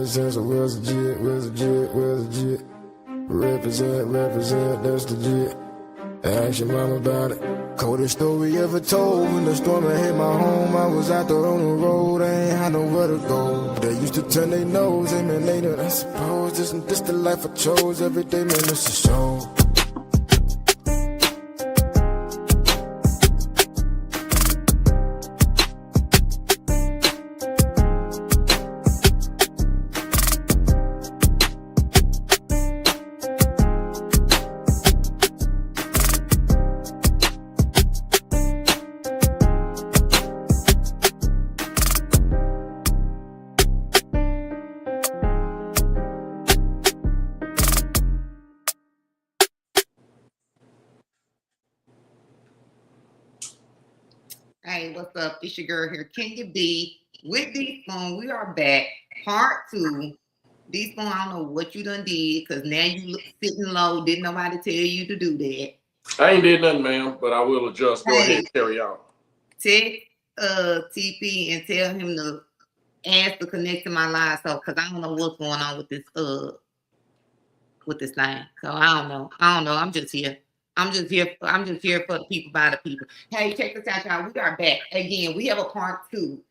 make sense. So where's the jit? Where's the jit? Where's the jit? Represent, that's the jit. Ask your mom about it. Coldest story ever told. When the storm had hit my home, I was out there on the road. I ain't had nowhere to go. They used to turn their nose at me later. I suppose this the life I chose. Every day, man, it's a show. Hey, what's up? It's your girl here, Kenya B. With D-Spoon, we are back. Part 2. D-Spoon, I don't know what you done did, because now you look sitting low. Didn't nobody tell you to do that. I ain't did nothing, ma'am, but I will adjust. Go ahead, carry on. Text TP and tell him to ask to connect to my line, so because I don't know what's going on with this thing. So I don't know. I'm just here. I'm just here for the people, by the people. Hey, check this out, y'all. We are back again. We have a part 2.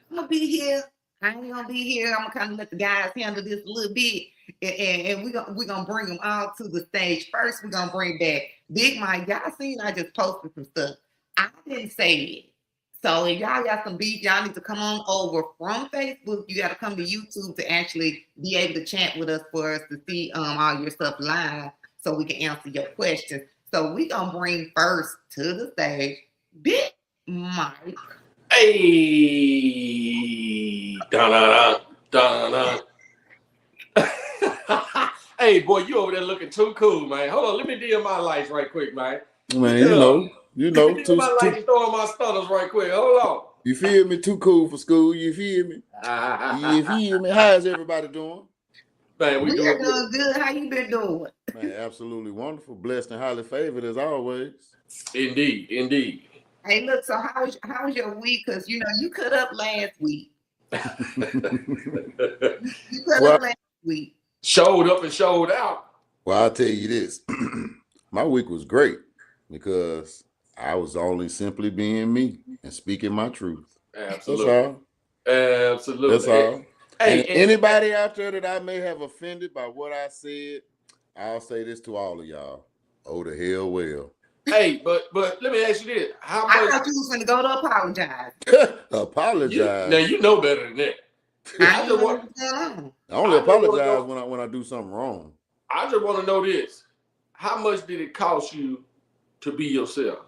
I'm gonna be here. I ain't gonna be here. I'm gonna kind of let the guys handle this a little bit, and we're gonna bring them all to the stage. First, we're gonna bring back Big Mike. Y'all seen I just posted some stuff. I didn't say it. So if y'all got some beef, y'all need to come on over from Facebook. You got to come to YouTube to actually be able to chat with us for us to see all your stuff live, so we can answer your questions. So we gonna bring first to the stage Big Mike. Hey, da-da-da. Hey, boy, you over there looking too cool, man. Hold on, let me deal my lights right quick, man. Man, you know. Let me do my lights throwing my stutters right quick. Hold on. You feel me? Too cool for school. You feel me? You feel me? How's everybody doing? Man, we are doing good. How you been doing? Man, absolutely wonderful. Blessed and highly favored as always. Indeed. Hey, look, so how's your week? Because, you cut up last week. You cut up last week. Showed up and showed out. Well, I'll tell you this. My week was great because I was only simply being me and speaking my truth. Absolutely. That's all. Hey, anybody out there that I may have offended by what I said, I'll say this to all of y'all. Oh, the hell well. Hey, but let me ask you this. How much? I thought you was going to go to apologize. Apologize? Now, you know better than that. I only apologize when I do something wrong. I just want to know this. How much did it cost you to be yourself?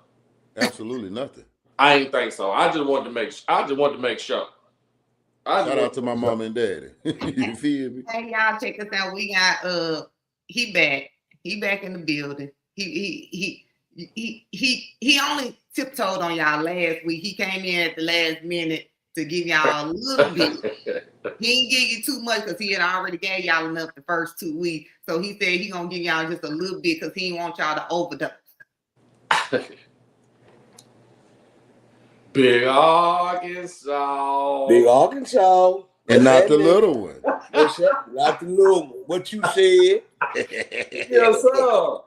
Absolutely nothing. I ain't think so. I just want to make sure. Shout out to my mom and daddy. You feel me? Hey, y'all, check us out. We got he back. He back in the building. He only tiptoed on y'all last week. He came in at the last minute to give y'all a little bit. He didn't give you too much because he had already gave y'all enough the first 2 weeks. So he said he gonna give y'all just a little bit because he didn't want y'all to overdose. Big Arkansas. And not the little one. Not the little one. What you said. Yes, sir.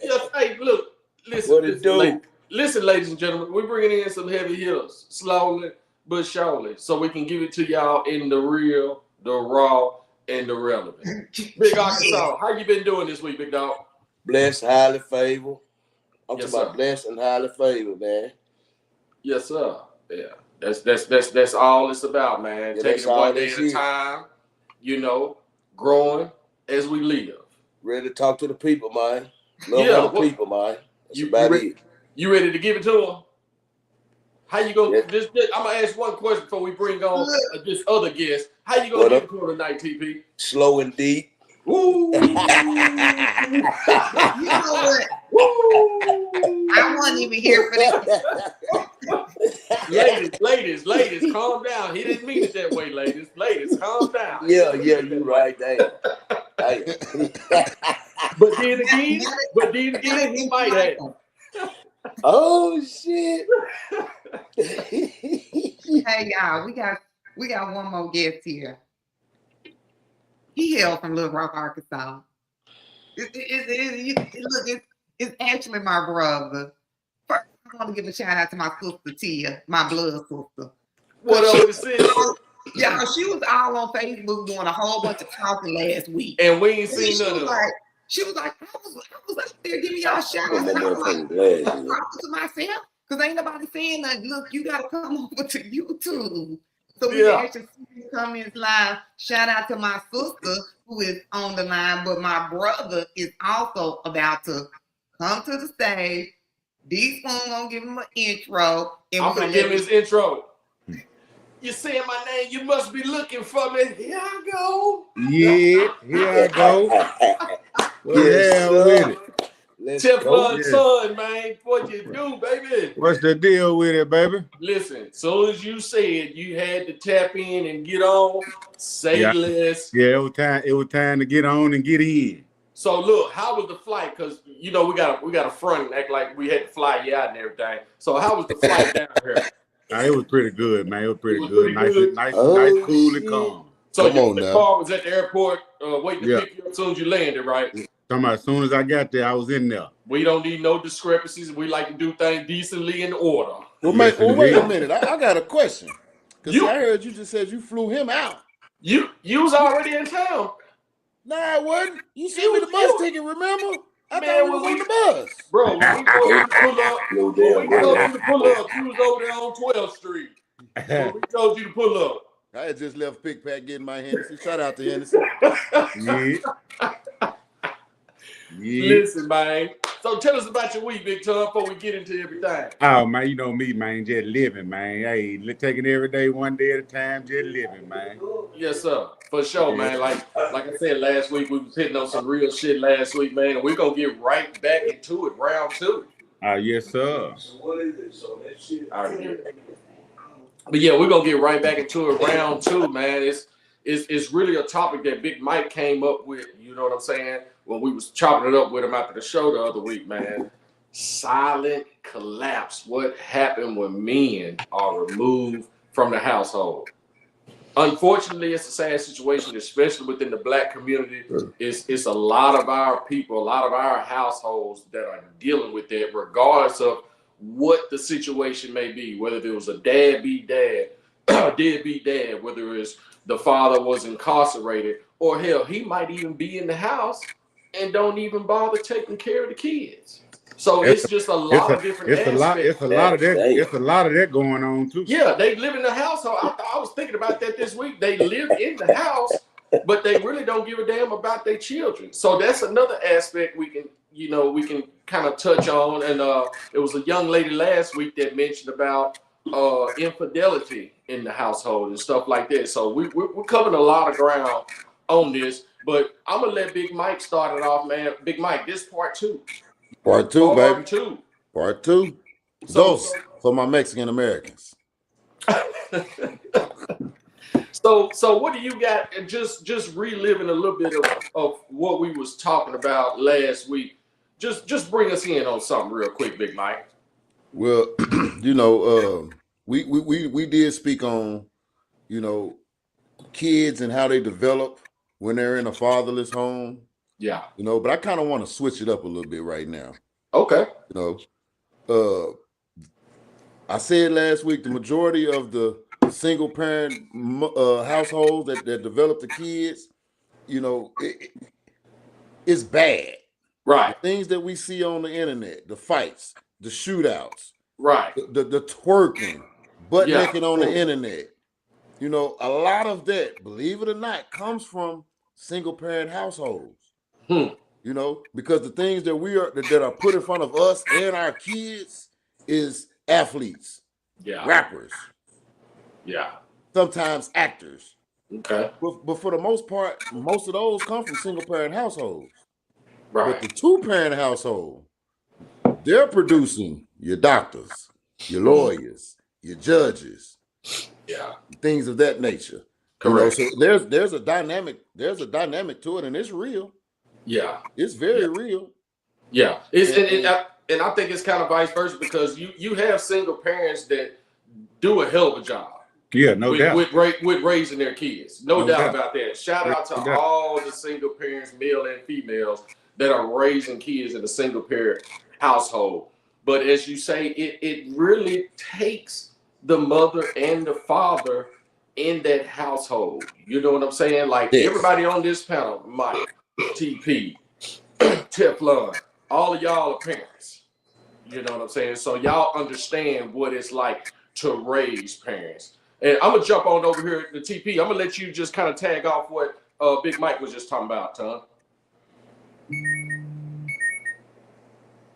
Yes, hey, look. Listen, ladies and gentlemen. We're bringing in some heavy hitters. Slowly but surely. So we can give it to y'all in the real, the raw, and the relevant. Big Arkansas, how you been doing this week, big dog? Blessed, highly favored. I'm Yes, talking about blessed and highly favored, man. Yes, sir. Yeah. That's all it's about, man. Yeah, taking it one day at a time, growing as we live. Ready to talk to the people, man. Love the people, man. That's about it. You ready to give it to them? How you gonna? Yeah. I'm gonna ask one question before we bring on this other guest. How you gonna give it to them tonight, TP? Slow and deep. Woo! You know what? I wasn't even here for that. Ladies, calm down. He didn't mean it that way, ladies. Ladies, calm down. Yeah, you right there. But then again, he might have. Oh shit! Hey y'all, we got one more guest here. He hailed from Little Rock, Arkansas. It's actually my brother. First, I want to give a shout out to my sister Tia, my blood sister. What up with the Yeah, she was all on Facebook doing a whole bunch of talking last week. And we ain't seen none of it. She was like, I was up there giving y'all shout outs. And I was like, I'm talking to myself because ain't nobody saying nothing. Look, you got to come over to YouTube. So we can actually see the comments live. Shout out to my sister who is on the line, but my brother is also about to come to the stage. D-Spoon gonna give him an intro. And I'm gonna give him his intro. You saying my name, you must be looking for me. Here I go. Yeah, here I go. With it. Teflon son, man. What you do, baby? What's the deal with it, baby? Listen, as soon as you said you had to tap in and get on, say less. Yeah, it was time to get on and get in. So look, how was the flight? Because you know we got a front and act like we had to fly you out and everything. So how was the flight down here? It was pretty good, man. It was pretty good. Nice, cool and calm. So the car was at the airport waiting to pick you up as soon as you landed, right? As soon as I got there, I was in there. We don't need no discrepancies. We like to do things decently in order. Well, wait a minute. I got a question. Because I heard you just said you flew him out. You was already in town. No, I wasn't. You sent me the bus ticket, remember? I thought we was on the bus. Bro, when we told you to pull up, you was over there on 12th Street. When we told you to pull up. I had just left Pick Pack getting my Hennessy. Shout out to Hennessy. Listen, man. So tell us about your week, Big Tom, before we get into everything. Oh, man, you know me, man. Just living, man. Hey, taking every day one day at a time, just living, man. Yes, sir. For sure, man. Like I said last week, we was hitting on some real shit last week, man. And we're going to get right back into it, round 2. Yes, sir. So what is it? So that shit. But yeah, we're going to get right back into it, round 2, man. It's really a topic that Big Mike came up with, you know what I'm saying? When we was chopping it up with him after the show the other week, man. Silent collapse. What happened when men are removed from the household? Unfortunately, it's a sad situation, especially within the Black community. It's a lot of our people, a lot of our households that are dealing with that, regardless of what the situation may be, whether there was a deadbeat dad, whether it's the father was incarcerated, or hell, he might even be in the house and don't even bother taking care of the kids. So it's just a lot of different aspects. It's a lot of that going on too. Yeah, they live in the household. I was thinking about that this week. They live in the house, but they really don't give a damn about their children. So that's another aspect we can kind of touch on. And it was a young lady last week that mentioned about infidelity in the household and stuff like that. So we're covering a lot of ground on this. But I'm gonna let Big Mike start it off, man. Big Mike, this part 2. Part 2, baby. 2. Part 2. Those for my Mexican Americans. So what do you got? Just reliving a little bit of what we was talking about last week. Just bring us in on something real quick, Big Mike. Well, we did speak on, kids and how they develop when they're in a fatherless home. Yeah. But I kind of want to switch it up a little bit right now. Okay. I said last week the majority of the single parent households that develop the kids, it's bad. Right. The things that we see on the internet, the fights, the shootouts, right, the twerking, butt naked on the internet. A lot of that, believe it or not, comes from single parent households. Because the things that are put in front of us and our kids is athletes, rappers, sometimes actors. Okay. But for the most part, most of those come from single parent households. Right. But the 2-parent household, they're producing your doctors, your lawyers, your judges, things of that nature. Correct. So there's a dynamic to it, and it's real. Yeah, it's very real. Yeah, and I think it's kind of vice versa because you have single parents that do a hell of a job. Yeah, no doubt. With raising their kids. No doubt about that. Shout out to all the single parents, male and females, that are raising kids in a single parent household. But as you say, it really takes the mother and the father in that household. You know what I'm saying? Like everybody on this panel, Mike, TP, Teflon, all of y'all are parents. You know what I'm saying? So y'all understand what it's like to raise parents. And I'm gonna jump on over here to TP. I'm gonna let you just kind of tag off what Big Mike was just talking about, Tom.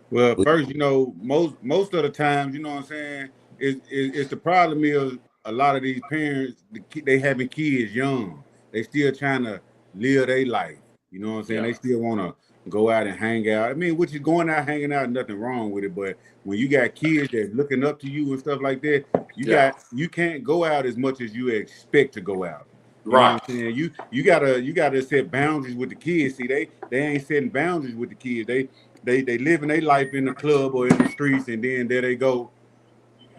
Well, first, most of the times, you know what I'm saying, it's the problem is a lot of these parents, they having kids young. They still trying to live their life. You know what I'm saying? They still want to go out and hang out. I mean, which is going out, hanging out, nothing wrong with it. But when you got kids that's looking up to you and stuff like that, you can't go out as much as you expect to go out. You know what I'm saying? You gotta set boundaries with the kids. See, they ain't setting boundaries with the kids. They living their life in the club or in the streets, and then there they go,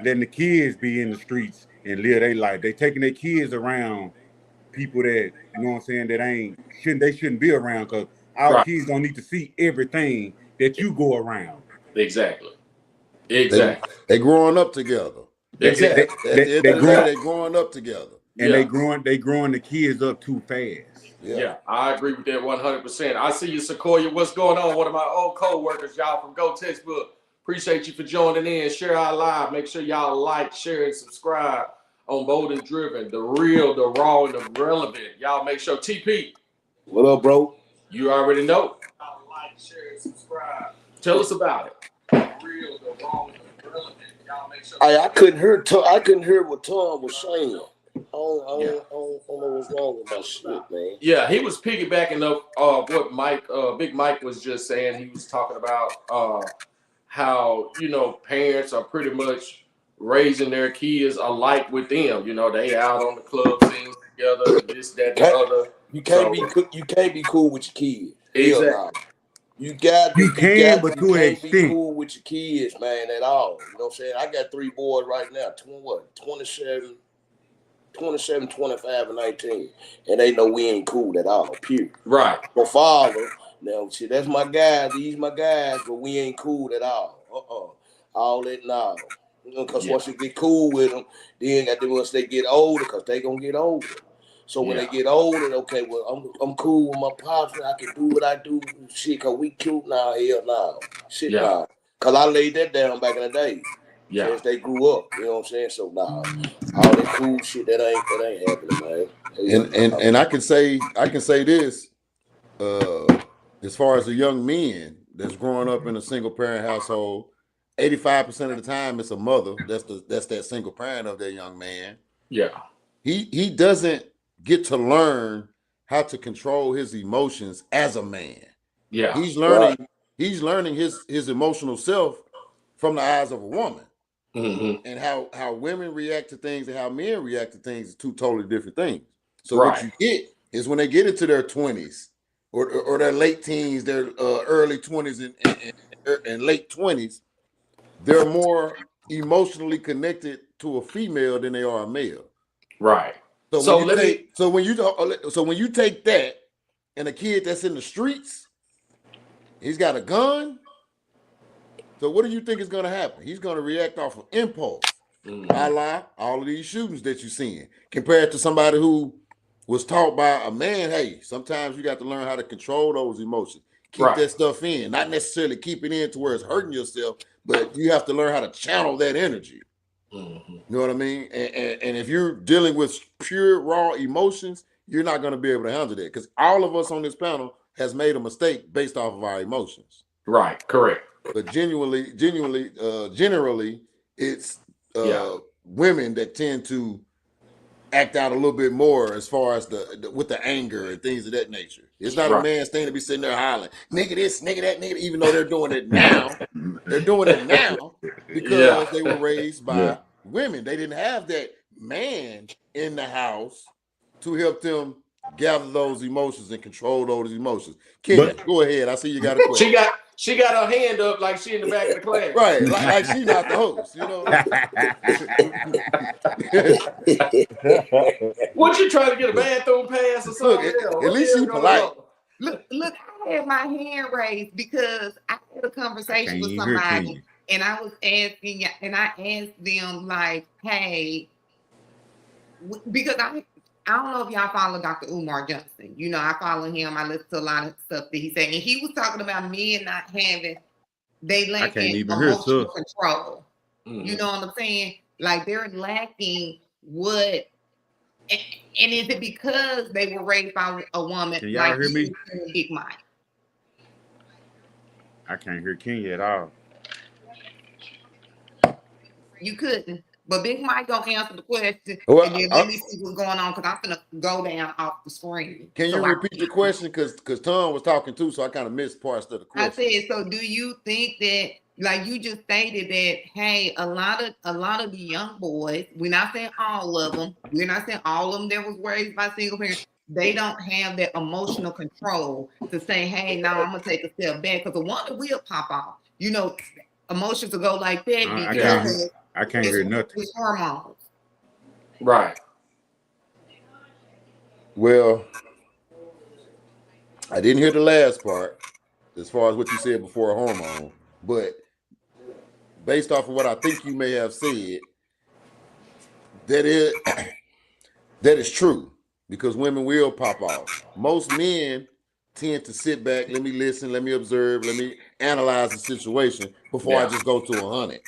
letting the kids be in the streets and live their life. They taking their kids around people that, you know what I'm saying, that they shouldn't be around, because our kids don't need to see everything that you go around. Exactly. They growing up together. Exactly. They growing up together. And they growing the kids up too fast. Yeah, I agree with that 100%. I see you, Sequoia. What's going on? One of my old co-workers, y'all from Go Textbook. Appreciate you for joining in. Share our live. Make sure y'all like, share, and subscribe on Bold and Driven. The real, the raw, and the relevant. Y'all make sure. TP. What up, bro? You already know. Like, share, and subscribe. Tell us about it. The real, the raw, and the relevant. Y'all make sure. I couldn't hear what Tom was saying. I don't know what's wrong with my shit, man. Yeah, he was piggybacking up what Big Mike was just saying. He was talking about how, parents are pretty much raising their kids alike with them. They out on the club scene together, this, that, the other. You can't be cool with your kids. Exactly. You can't be cool with your kids, man, at all. You know what I'm saying? I got 3 boys right now, 27, 25, and 19. And they know we ain't cool at all, period. Right. My father, now, see, that's my guys. These my guys, but we ain't cool at all. All that now. Because once you get cool with them, then once they get older, because they going to get older. So when they get older, okay, well, I'm cool with my pops. I can do what I do. Shit, because we cute now. Hell now. Shit now. Because I laid that down back in the day. Yeah. As they grew up. You know what I'm saying? So now, all that cool shit, that ain't happening, man. And I can say this, as far as the young men that's growing up in a single parent household, 85% of the time it's a mother. That's that single parent of that young man. Yeah. He doesn't get to learn how to control his emotions as a man. Yeah. He's learning his emotional self from the eyes of a woman. Mm-hmm. And how women react to things and how men react to things is 2 totally different things. So what you get is when they get into their 20s or their late teens, their early 20s and late 20s, they're more emotionally connected to a female than they are a male. Right. So when you take that and a kid that's in the streets, he's got a gun. So what do you think is going to happen? He's going to react off of impulse. All of these shootings that you're seeing, compared to somebody who was taught by a man, hey, sometimes you got to learn how to control those emotions. Keep that stuff in, not necessarily keep it in to where it's hurting yourself, but you have to learn how to channel that energy. Mm-hmm. You know what I mean? And if you're dealing with pure raw emotions, you're not going to be able to handle that, because all of us on this panel has made a mistake based off of our emotions. Right. Correct. But generally, it's women that tend to act out a little bit more as far as with the anger and things of that nature. It's not a man's thing to be sitting there hollering, nigga this, nigga that, nigga, even though they're doing it now. They're doing it now because they were raised by women. They didn't have that man in the house to help them gather those emotions and control those emotions. Kenya, go ahead. I see you got a question. She got her hand up like she in the back of the class. Right, like she not the host, you know. What you trying to get a bathroom pass or something? Look, at least she polite. Look, I had my hand raised because I had a conversation with somebody and I was asking, and I asked them like, hey, because I don't know if y'all follow Dr. Umar Johnson. You know, I follow him. I listen to a lot of stuff that he said. And he was talking about men not having, they lacking emotional control. Mm-hmm. You know what I'm saying? Like they're lacking what, and is it because they were raised by a woman? Can y'all hear me? Big Mike. I can't hear Kenya at all. You couldn't. But Big Mike gonna answer the question, well, and then let me see what's going on because I'm gonna go down off the screen. Can you repeat your question? Because Tom was talking too, so I kind of missed parts of the question. I said, so do you think that, like you just stated that, hey, a lot of the young boys, we're not saying all of them, we're not saying all of them that was raised by single parents, they don't have that emotional control to say, hey, now I'm gonna take a step back because the one will pop off. You know, emotions will go like that because I can't hear nothing. It's hormones. Right. Well, I didn't hear the last part as far as what you said before hormone, but based off of what I think you may have said, that is true because women will pop off. Most men tend to sit back, let me listen, let me observe, let me analyze the situation before I just go to 100.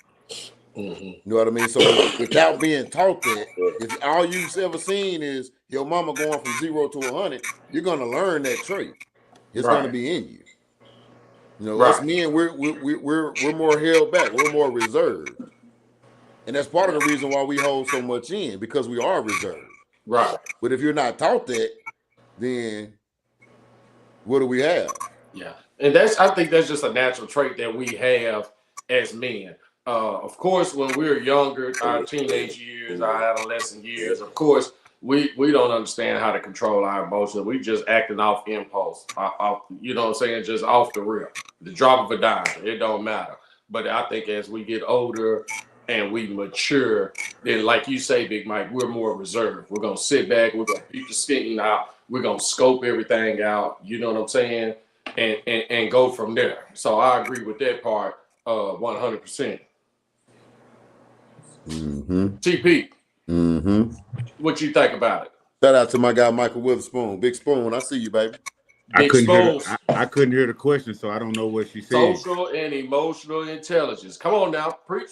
Mm-hmm. You know what I mean? So without being taught that, if all you've ever seen is your mama going from 0 to 100, you're gonna learn that trait. It's gonna be in you. You know, us men, we're more held back, we're more reserved, and that's part of the reason why we hold so much in because we are reserved. Right. But if you're not taught that, then what do we have? Yeah, and I think that's just a natural trait that we have as men. Of course, when we were younger, our teenage years, our adolescent years, of course, we don't understand how to control our emotions. We just acting off impulse, off, you know what I'm saying, just off the rip. The drop of a dime, it don't matter. But I think as we get older and we mature, then like you say, Big Mike, we're more reserved. We're going to sit back, we're going to beat the skin out, we're going to scope everything out, you know what I'm saying, and go from there. So I agree with that part 100%. Mm-hmm. TP, what you think about it? Shout out to my guy Michael Witherspoon, Big Spoon. I see you, baby. I couldn't hear the question, so I don't know what she said. Social and emotional intelligence. Come on now, preach,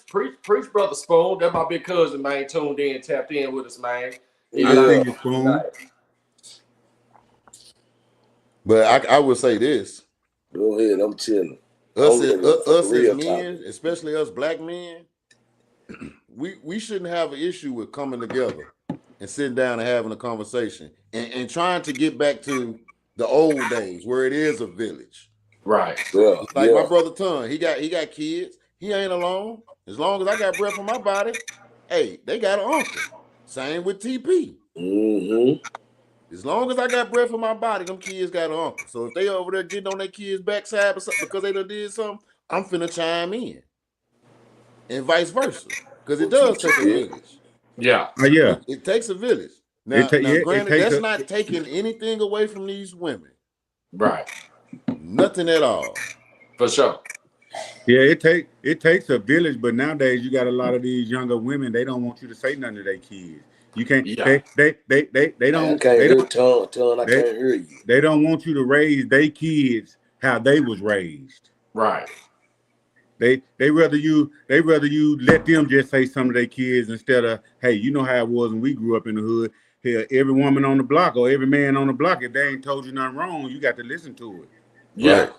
brother Spoon. That's my big cousin, man. Tuned in, tapped in with us, man. I see you, Spoon. But I would say this. Go ahead, I'm chilling. Us as men, especially us black men, we shouldn't have an issue with coming together and sitting down and having a conversation and trying to get back to the old days where it is a village. Right. Yeah. Like my brother Ton, he got kids. He ain't alone. As long as I got breath in my body, hey, they got an uncle. Same with TP. Mm-hmm. As long as I got breath in my body, them kids got an uncle. So if they over there getting on their kids' backside or something because they done did something, I'm finna chime in. And vice versa. Because it does take a village. Yeah. It takes a village. Now, granted, that's not taking anything away from these women. Right. Nothing at all. For sure. Yeah, it takes a village, but nowadays you got a lot of these younger women, they don't want you to say nothing to their kids. You can't they don't I can't hear Ton, I can't hear you. They don't want you to raise their kids how they was raised. Right. They rather you let them just say some of their kids instead of, hey, you know how it was when we grew up in the hood. Here, every woman on the block or every man on the block, if they ain't told you nothing wrong, you got to listen to it. Yeah. Right.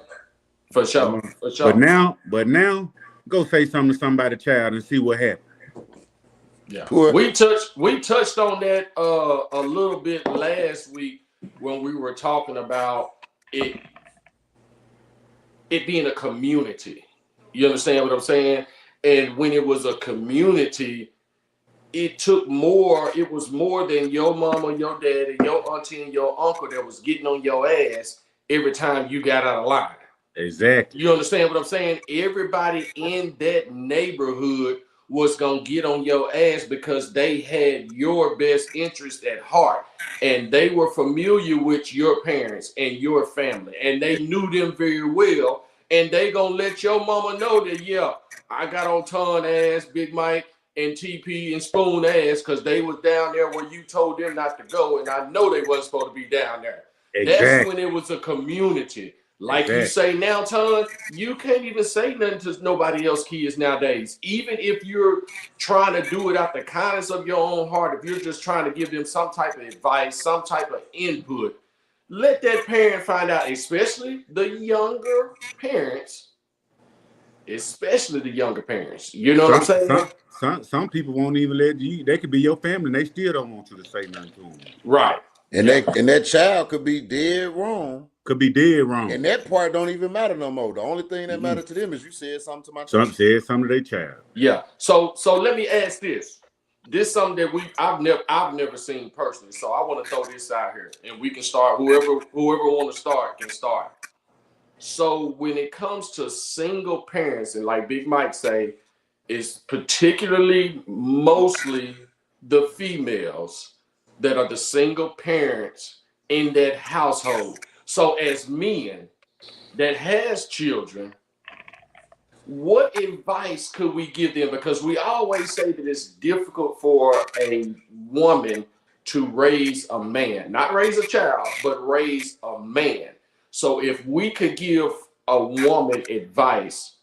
For sure. For sure. But now go say something to somebody's child and see what happens. Yeah. We touched on that a little bit last week when we were talking about it being a community. You understand what I'm saying? And when it was a community, it was more than your mama, your daddy, your auntie, and your uncle that was getting on your ass every time you got out of line. Exactly. You understand what I'm saying? Everybody in that neighborhood was going to get on your ass because they had your best interest at heart. And they were familiar with your parents and your family. And they knew them very well. And they going to let your mama know that, yeah, I got on Ton ass, Big Mike, and TP and Spoon ass because they was down there where you told them not to go. And I know they wasn't supposed to be down there. Exactly. That's when it was a community. Like you say now, Ton, you can't even say nothing to nobody else's kids nowadays. Even if you're trying to do it out the kindness of your own heart, if you're just trying to give them some type of advice, some type of input, let that parent find out, especially the younger parents. Especially the younger parents. You know what I'm saying? Some people won't even let you. They could be your family and they still don't want you to say nothing to them. Right. And that child could be dead wrong. Could be dead wrong. And that part don't even matter no more. The only thing that matters to them is you said something to my child. Some said something to their child. Yeah. So let me ask this. This is something that I've never seen personally. So I want to throw this out here, and we can start. Whoever want to start can start. So when it comes to single parents, and like Big Mike say, it's particularly mostly the females that are the single parents in that household. So as men that has children, what advice could we give them? Because we always say that it's difficult for a woman to raise a man, not raise a child, but raise a man. So if we could give a woman advice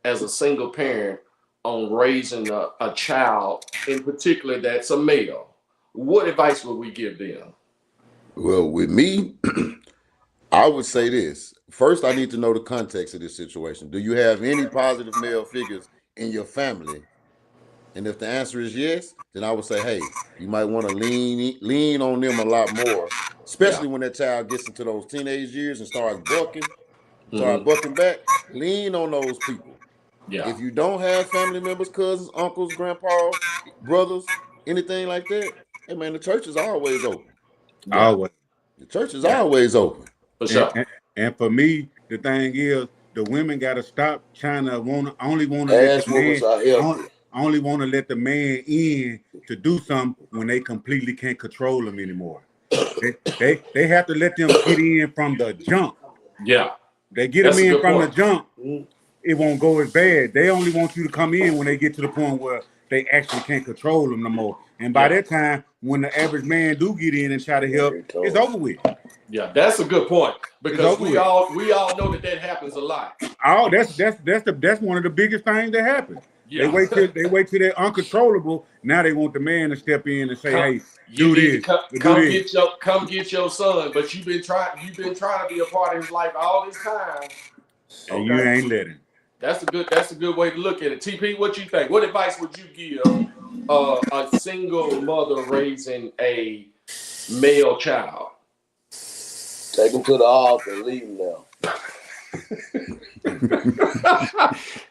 as a single parent on raising a child, in particular that's a male, what advice would we give them? Well, with me, I would say this. First, I need to know the context of this situation. Do you have any positive male figures in your family? And if the answer is yes, then I would say, hey, you might want to lean on them a lot more, especially when that child gets into those teenage years and starts bucking back. Lean on those people. Yeah. If you don't have family members, cousins, uncles, grandpa, brothers, anything like that, hey man, the church is always open. Always. The church is always open. For sure. And for me, the thing is, the women got to stop trying to only want to let the man in to do something when they completely can't control them anymore. They have to let them get in from the jump. Yeah. They get them in from the jump. It won't go as bad. They only want you to come in when they get to the point where they actually can't control them no more. And by that time, when the average man do get in and try to help, it's over with. Yeah, that's a good point because we all know that happens a lot. Oh, that's one of the biggest things that happens. Yeah. They wait till they're uncontrollable. Now they want the man to step in and say, "Hey, do this. Come get your son." But you've been trying to be a part of his life all this time, and you ain't letting. That's a good way to look at it. TP, what you think? What advice would you give a single mother raising a male child? Take him to the altar and leave him now.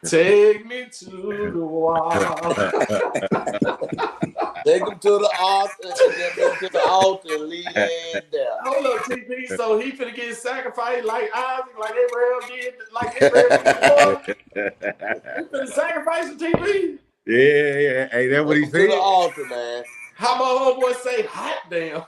Take me to the wall. Take him to the altar and leave him there. Hold up, TP. So he finna get sacrificed like Isaac, like Abraham did, like Abraham did. He finna sacrifice the TP. Yeah. Hey, that's what he said. To the altar, man. How my homeboy say, hot damn.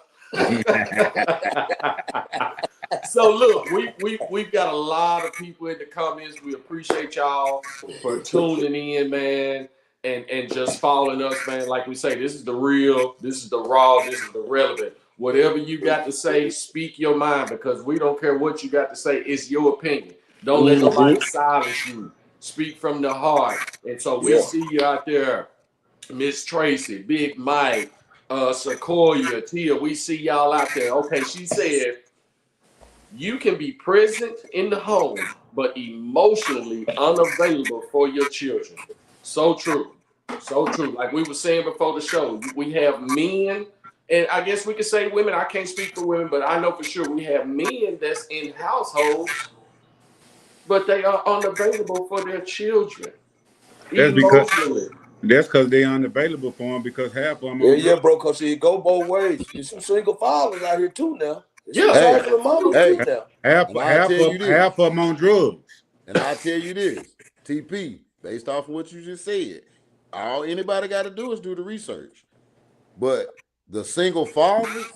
So look, we've got a lot of people in the comments. We appreciate y'all for tuning in, man, and just following us, man. Like we say, this is the real, this is the raw, this is the relevant. Whatever you got to say, speak your mind, because we don't care what you got to say. It's your opinion. Don't let nobody silence you. Speak from the heart. And so we'll see you out there, Miss Tracy, Big Mike, Sequoia, Tia. We see y'all out there. Okay, she said, you can be present in the home, but emotionally unavailable for your children. So true. So true. Like we were saying before the show, we have men, and I guess we could say women. I can't speak for women, but I know for sure we have men that's in households, but they are unavailable for their children. That's because they're unavailable for them because half of them. Yeah, bro. Because it go both ways. There's some single fathers out here too now. Yeah, half of them on drugs. And I tell you this, TP, based off of what you just said, all anybody got to do is do the research. But the single fathers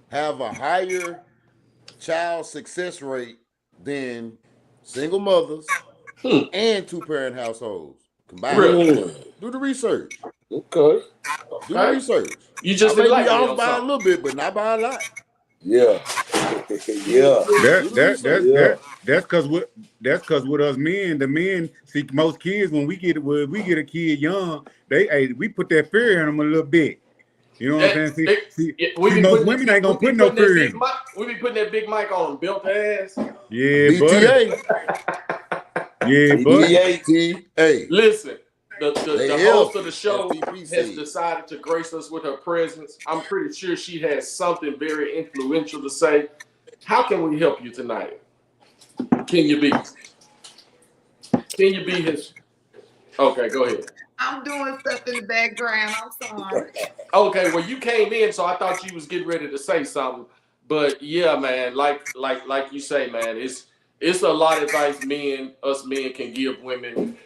have a higher child success rate than single mothers and two-parent households combined. Really? Do the research. Okay. Do the research. You just I may like be off by a little bit, but not by a lot. Yeah. Yeah. That's because with us men, the men see most kids when we get a kid young, we put that fear in them a little bit. You know what I'm saying? See, most women ain't gonna put no fear in. We be putting that big mic on, built ass. Yeah, BTA. Yeah, BTA. Hey, listen. The host of the show has decided to grace us with her presence. I'm pretty sure she has something very influential to say. How can we help you tonight? Can you be his? Okay, go ahead. I'm doing stuff in the background. I'm sorry. Okay, well, you came in, so I thought you was getting ready to say something. But yeah, man, like you say, man, it's a lot of advice us men can give women,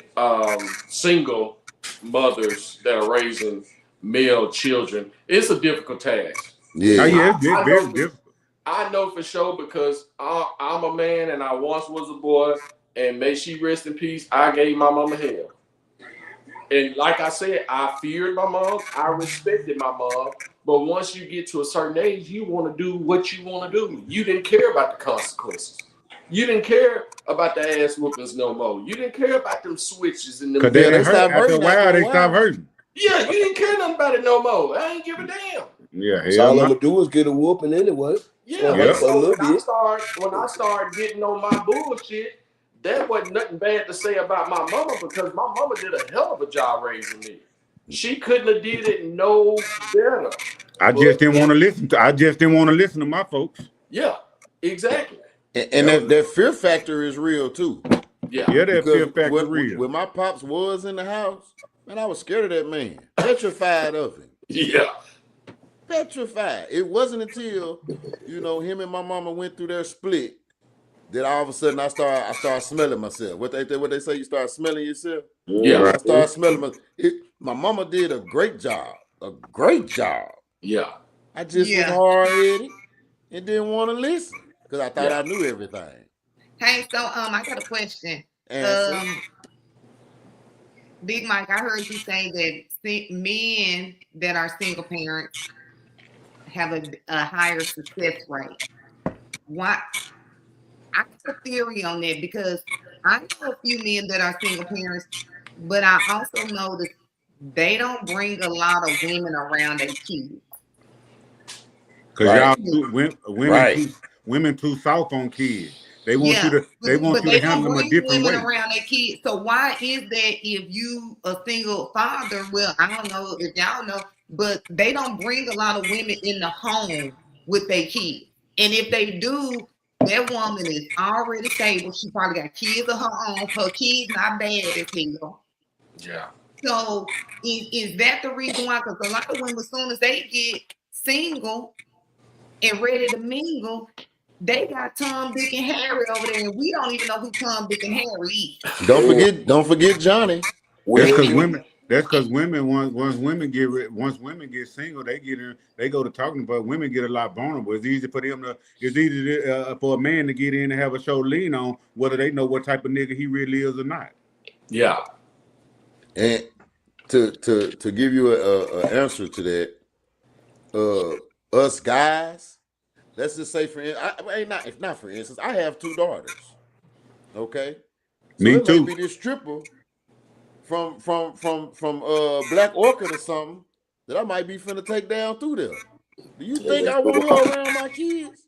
single mothers that are raising male children. It's a difficult task. Yeah, it's very difficult. I know for sure because I'm a man and I once was a boy, and may she rest in peace, I gave my mama hell. And like I said, I feared my mom, I respected my mom, but once you get to a certain age, you want to do what you want to do. You didn't care about the consequences. You didn't care about the ass whoopings no more. You didn't care about them switches and them. Because they stop hurting. Yeah, you didn't care nothing about it no more. I ain't give a damn. Yeah, so all I'm gonna do is get a whooping anyway. Yeah. So when I started getting on my bullshit, that wasn't nothing bad to say about my mama because my mama did a hell of a job raising me. She couldn't have did it no better. I just didn't want to listen to my folks. Yeah, exactly. And that fear factor is real too. Yeah, that fear factor is real. When my pops was in the house, man, I was scared of that man. Petrified of him. Yeah. Petrified. It wasn't until, him and my mama went through their split that all of a sudden I started smelling myself. What they say, you start smelling yourself? Yeah. I started smelling my mama did a great job. A great job. Yeah. I just was hard-headed and didn't want to listen because I thought I knew everything. Hey, so I got a question. Big Mike, I heard you say that men that are single parents have a higher success rate. Why? I have a theory on that because I know a few men that are single parents, but I also know that they don't bring a lot of women around their kids. Because women too soft on kids. They want you to handle them a different way. Around their kids. So why is that if you a single father? Well, I don't know if y'all know, but they don't bring a lot of women in the home with their kids. And if they do, that woman is already stable. She probably got kids of her own. Her kids not bad as hell. Yeah. So is that the reason why? Because a lot of women, as soon as they get single and ready to mingle, they got Tom, Dick, and Harry over there, and we don't even know who Tom, Dick, and Harry is. Don't forget Johnny. That's because women once women get single, they go to talking about women get a lot vulnerable. It's easy for them for a man to get in and have a show lean on whether they know what type of nigga he really is or not. Yeah. And to give you an answer to that, us guys. Let's just say if not for instance, I have 2 daughters. Okay, so me too. May be this stripper from Black Orchid or something that I might be finna take down through there. Do you think I want her around my kids?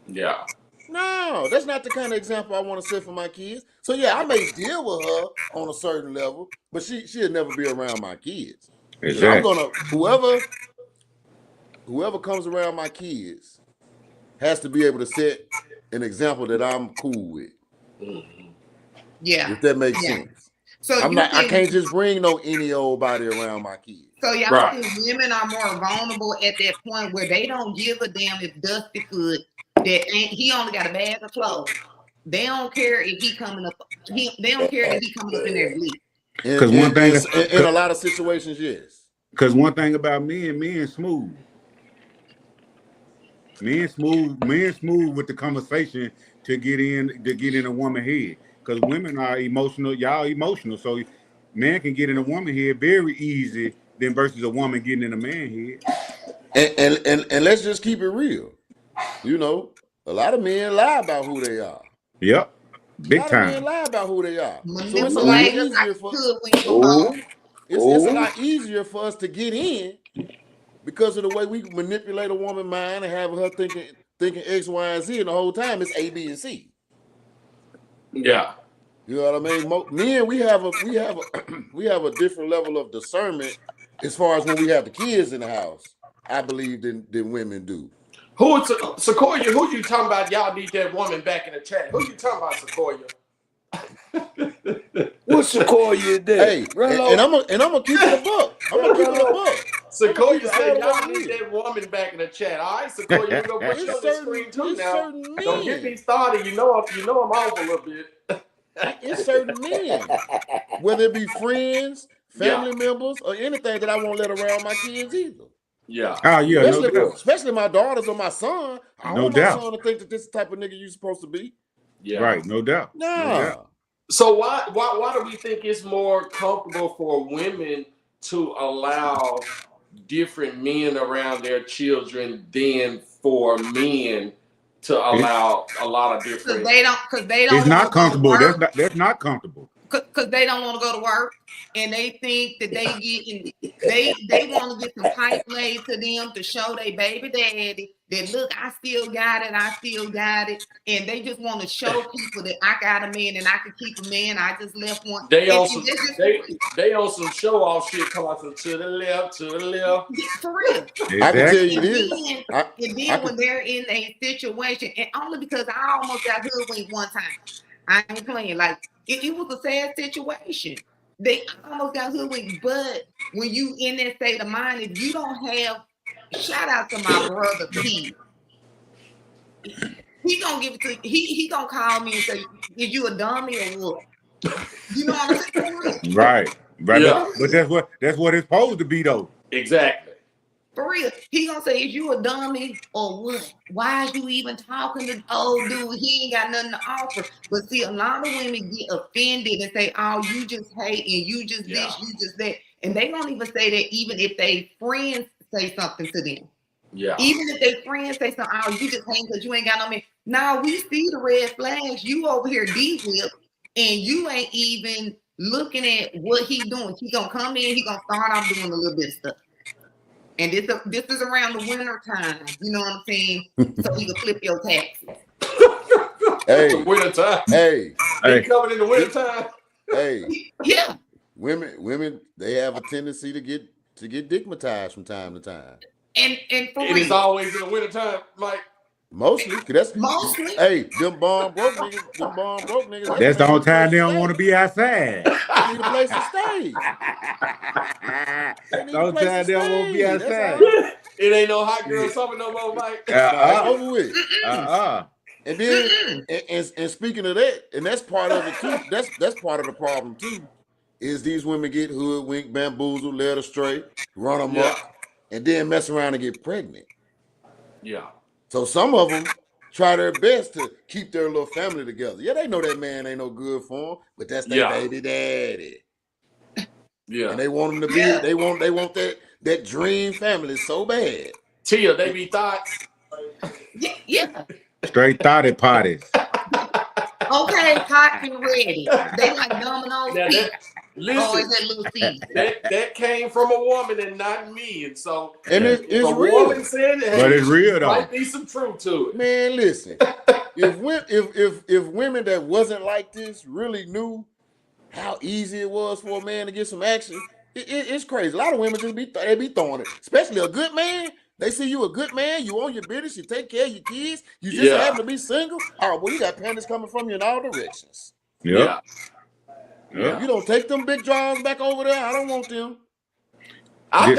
Yeah. No, that's not the kind of example I want to set for my kids. So yeah, I may deal with her on a certain level, but she'll never be around my kids. Exactly. I'm gonna whoever comes around my kids has to be able to set an example that I'm cool with. Yeah. If that makes sense. So I can't just bring any old body around my kids. So y'all think women are more vulnerable at that point where they don't give a damn if Dusty Foot he only got a bag of clothes. They don't care if he coming up. They don't care that he coming up in their league. Because one thing in a lot of situations, yes. Because one thing about men smooth. Men smooth with the conversation to get in a woman's head. Because women are emotional, y'all emotional. So man can get in a woman's head very easy than versus a woman getting in a man's head. And let's just keep it real. You know, a lot of men lie about who they are. Yep. Big time. Men lie about who they are. So it's a lot easier for it's a lot easier for us to get in because of the way we manipulate a woman's mind and have her thinking X, Y, and Z, and the whole time it's A, B, and C. Yeah. You know what I mean? Men, we have a different level of discernment as far as when we have the kids in the house, I believe, than women do. Sequoia, who you talking about? Y'all need that woman back in the chat. Who you talking about, Sequoia? What Sequoia did? Hey, and I'm gonna keep it a book. Sequoia said y'all need that woman back in the chat. All right, Sequoia, we're gonna put you on the screen too now. Don't get me started. You know I'm off a little bit. It's certain men, whether it be friends, family members, or anything that I won't let around my kids either. Yeah. Oh yeah, especially my daughters or my son. I don't want my son to think that this is the type of nigga you're supposed to be. Yeah. Right, no doubt. Nah. No doubt. So why do we think it's more comfortable for women to allow different men around their children than for men to allow a lot of different? Because they don't. It's not comfortable. That's not comfortable. Because they don't want to go to work, and they think that they want to get some pipe laid to them to show their baby daddy that look, I still got it, and they just want to show people that I got a man and I can keep a man. I just left one. They on some show off shit. Come out to the left. Yeah, for real. Exactly. I can tell you this. And then when they're in a situation, and only because I almost got hoodwinked one time. I ain't playing. Like it was a sad situation. They almost got hoodwinked, but when you in that state of mind, if you don't have, shout out to my brother P. He gonna give it to he gonna call me and say, "Is you a dummy or what?" You know what I'm saying? Right. Yeah. But that's what it's supposed to be though. Exactly. For real, he gonna say, "Is you a dummy or what? Why is you even talking to old dude? He ain't got nothing to offer." But see, a lot of women get offended and say, "Oh, you just hate and you just this, you just that," and they don't even say that even if they friends say something to them. Yeah. Even if they friends say something, "Oh, you just hate because you ain't got no man." Now we see the red flags. You over here D-whip and you ain't even looking at what he doing. He gonna come in. He gonna start off doing a little bit of stuff. And this is around the winter time, you know what I'm saying? So you can flip your taxes. Hey, winter time. Hey, coming in the winter time. Hey, yeah. Women, they have a tendency to get digmatized from time to time. And for it is always in the winter time, Mike. Mostly. Hey, them bomb broke niggas. That's the only time they don't want to be outside. They need a place to stay. The only time they don't want to be outside. It ain't no hot girl summer no more, Mike. Over with. And then, and speaking of that, and that's part of it too. That's part of the problem too. Is these women get hoodwinked, bamboozled, led astray, run amok, and then mess around and get pregnant. Yeah. So some of them try their best to keep their little family together. Yeah, they know that man ain't no good for them, but that's their baby daddy. Yeah. And they want them to be. They want that dream family so bad. Tia, they be thoughts. Yeah. Straight thoughted parties. Okay, hot and ready. They like dominoes. Listen, that came from a woman and not me, and so it's real. Woman said it, but it's real though. Might be some truth to it. Man, listen. if women that wasn't like this really knew how easy it was for a man to get some action, it's crazy. A lot of women just be throwing it, especially a good man. They see you a good man, you own your business, you take care of your kids, you just happen to be single. Oh, well, you got panties coming from you in all directions. Yeah. You don't take them big draws back over there. I don't want them. I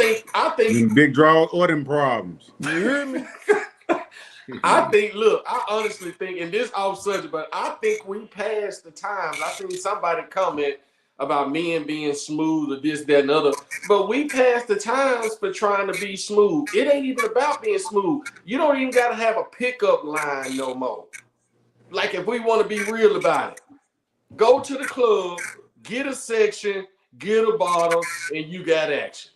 think big draws or them problems. You hear me? I think, look, I honestly think, and this off subject, but I think we passed the times. I seen somebody comment about men being smooth or this, that, and other. But we passed the times for trying to be smooth. It ain't even about being smooth. You don't even got to have a pickup line no more. Like, if we want to be real about it, go to the club, get a section, get a bottle, and you got action.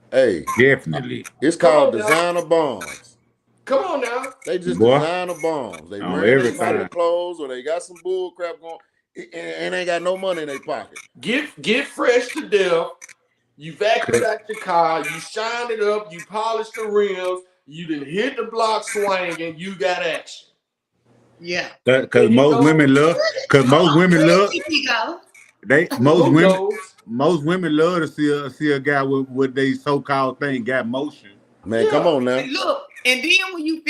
Hey, definitely. It's called designer bombs. Come on now. They just designer bombs. They wear everything clothes, or they got some bull crap going, and ain't got no money in their pocket. Get fresh to death. You vacuum out your car. You shine it up. You polish the rims. You done hit the block swing, and you got action. Yeah. Because most women love. Because most women love. Most women love to see a guy with they so-called thing got motion. Man, come on now. And look, and then when you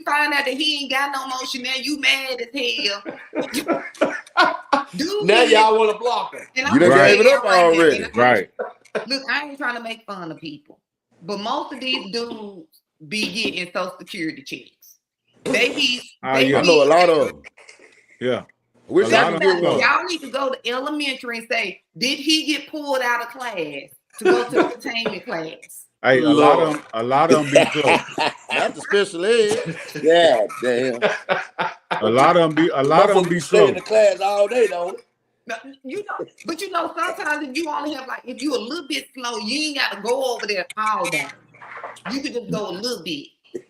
find out that he ain't got no motion, now you mad as hell. Dude, now y'all want to block him. You done gave it up already. Right. Look, I ain't trying to make fun of people, but most of these dudes be getting Social Security checks. I know a lot of them. Yeah. Y'all need to go to elementary and say, did he get pulled out of class to go to the entertainment class? Hey, a lot of them be close. Not the special ed. Yeah, damn. A lot of them be close. In the class all day, though. But sometimes if you only have if you a little bit slow, you ain't got to go over there all day. You can just go a little bit.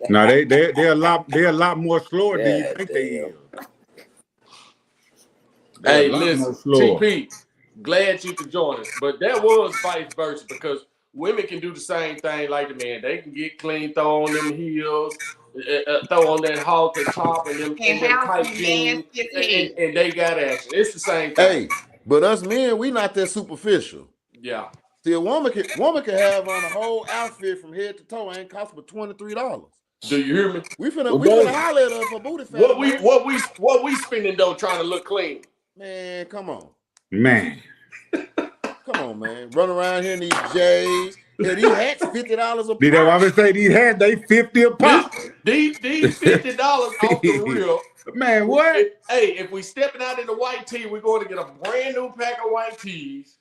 No, they're a lot more slower than you think they is. Hey, listen, TP, glad you could join us. But that was vice versa, because women can do the same thing like the man. They can get clean, throw on them heels, throw on that halter top and them tight jeans, and they got action. It's the same thing. Hey, but us men, we not that superficial. Yeah. See, a woman can have on a whole outfit from head to toe and cost but $23. Do you hear me? We finna holler at her for booty fat. What we spending though trying to look clean? Man, come on. Man. Come on, man. Run around here in these J's. Yeah, these hats $50 a pop. Did I always say these hats, they 50 a pop? These $50 off the real. Man, what? If we stepping out in the white tee, we're going to get a brand new pack of white tees.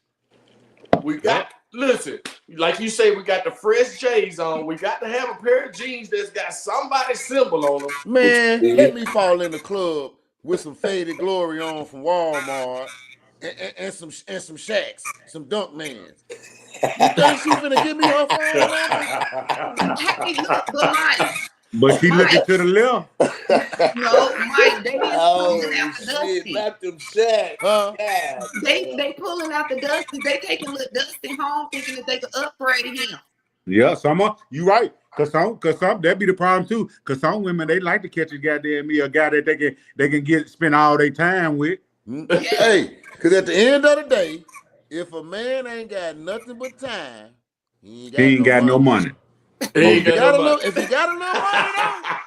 We got, listen, like you say, we got the fresh J's on. We got to have a pair of jeans that's got somebody's symbol on them. Man, let me fall in the club with some Faded Glory on from Walmart and some Shaqs, some Dunk Mans. You think she's gonna give me her phone number? But she looking to the left. No, Mike, they pulling out the Dusty. Not them Shaqs. Huh? They pulling out the Dusty. They taking little Dusty home thinking that they could upgrade him. Yeah, you right. Cause some that be the problem too. Cause some women they like to catch a goddamn a guy that they can spend all their time with. Yeah. Hey, cause at the end of the day, if a man ain't got nothing but time, he ain't got no money. If you got a little money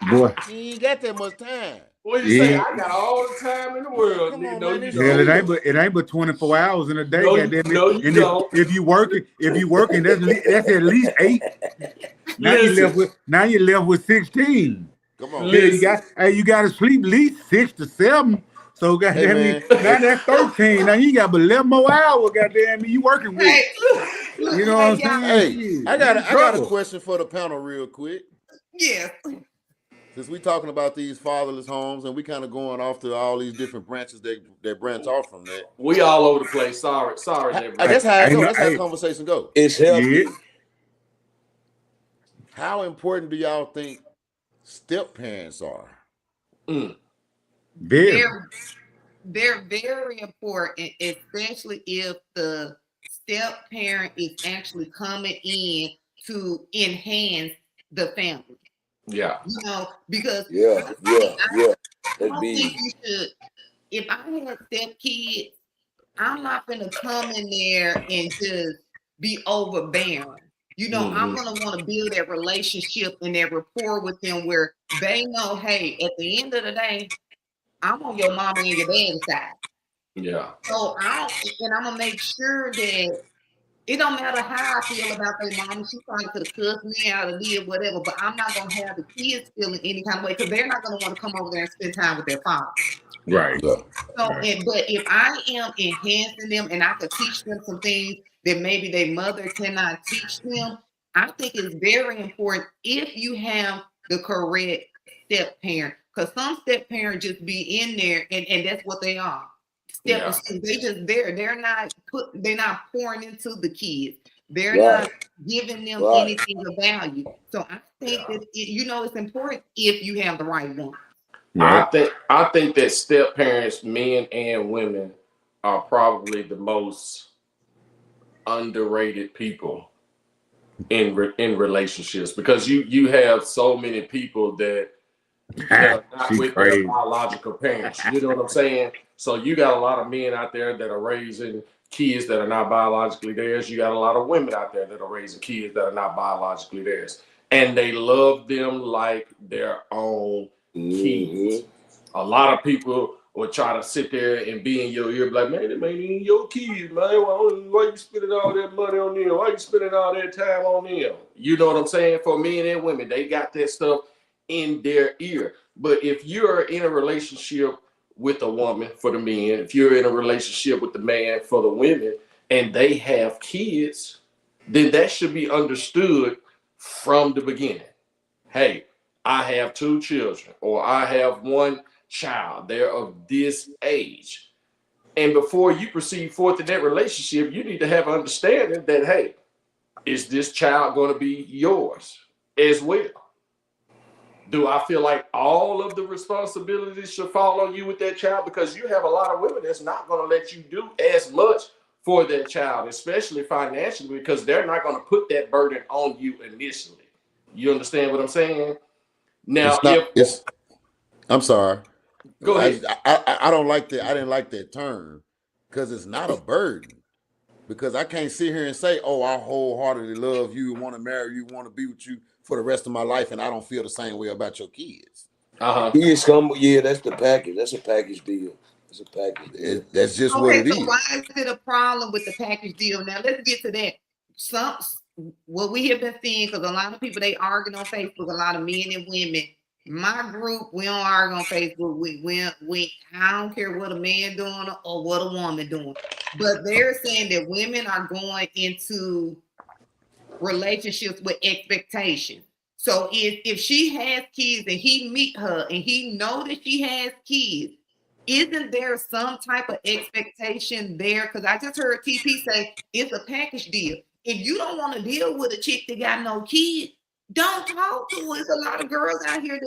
though, he ain't got that much time. What you say? I got all the time in the world. Come on, man, it ain't but 24 hours in a day. No, you don't. If you working, that's at least 8. Now you left with 16. Come on, you got to sleep at least 6 to 7. So goddamn now that's 13. Now you got 11 more hours. Goddamn you working with. Hey, you know what I'm saying? Hey, I got a question for the panel real quick. Yeah. Since we talking about these fatherless homes and we kind of going off to all these different branches that branch off from that. We all over the place. Sorry. That's how it goes. That's how the conversation goes. It's healthy. Yeah. How important do y'all think step parents are? They're very important, especially if the step parent is actually coming in to enhance the family. Yeah. You know, because Yeah. I don't think you should. If I had step kids, I'm not gonna come in there and just be overbearing. You know, I'm gonna want to build that relationship and that rapport with them where they know, hey, at the end of the day, I'm on your mama and your dad's side. Yeah. So I'm gonna make sure that It don't matter how I feel about their mama. She probably could have cussed me out or did whatever, but I'm not gonna have the kids feeling any kind of way because they're not gonna want to come over there and spend time with their father. Right. So, but if I am enhancing them and I could teach them some things that maybe their mother cannot teach them, I think it's very important if you have the correct step parent. Because some step parents just be in there and that's what they are. They just they're not pouring into the kids. They're not giving them anything of value. So I think that it's important if you have the right one. I think that step parents, men and women, are probably the most underrated people in relationships because you have so many people that are not with their biological parents. You know what I'm saying? So you got a lot of men out there that are raising kids that are not biologically theirs. You got a lot of women out there that are raising kids that are not biologically theirs, and they love them like their own kids. A lot of people will try to sit there and be in your ear, like, man, it ain't even your kids, man. Why you spending all that money on them? Why you spending all that time on them? You know what I'm saying? For men and women, they got that stuff in their ear. But if you're in a relationship with a woman, for the men, if you're in a relationship with the man, for the women, and they have kids, then that should be understood from the beginning. Hey, I have 2 children, or I have 1 child. They're of this age. And before you proceed forth in that relationship, you need to have an understanding that, hey, is this child going to be yours as well? Do I feel like all of the responsibilities should fall on you with that child? Because you have a lot of women that's not going to let you do as much for that child, especially financially, because they're not going to put that burden on you initially. You understand what I'm saying? Now, I'm sorry. Go ahead. I don't like that. I didn't like that term because it's not a burden. Because I can't sit here and say, "Oh, I wholeheartedly love you, want to marry you, want to be with you for the rest of my life," and I don't feel the same way about your kids. Kids come, that's the package. That's a package deal. It's a package deal. That's just what it is. Why is it a problem with the package deal? Now let's get to that. What we have been seeing, because a lot of people, they argue on Facebook, a lot of men and women. My group, we don't argue on Facebook. We I don't care what a man doing or what a woman doing, but they're saying that women are going into relationships with expectations. So if she has kids and he meet her and he know that she has kids, isn't there some type of expectation there? Because I just heard TP say it's a package deal. If you don't want to deal with a chick that got no kids, don't talk to her. There's a lot of girls out here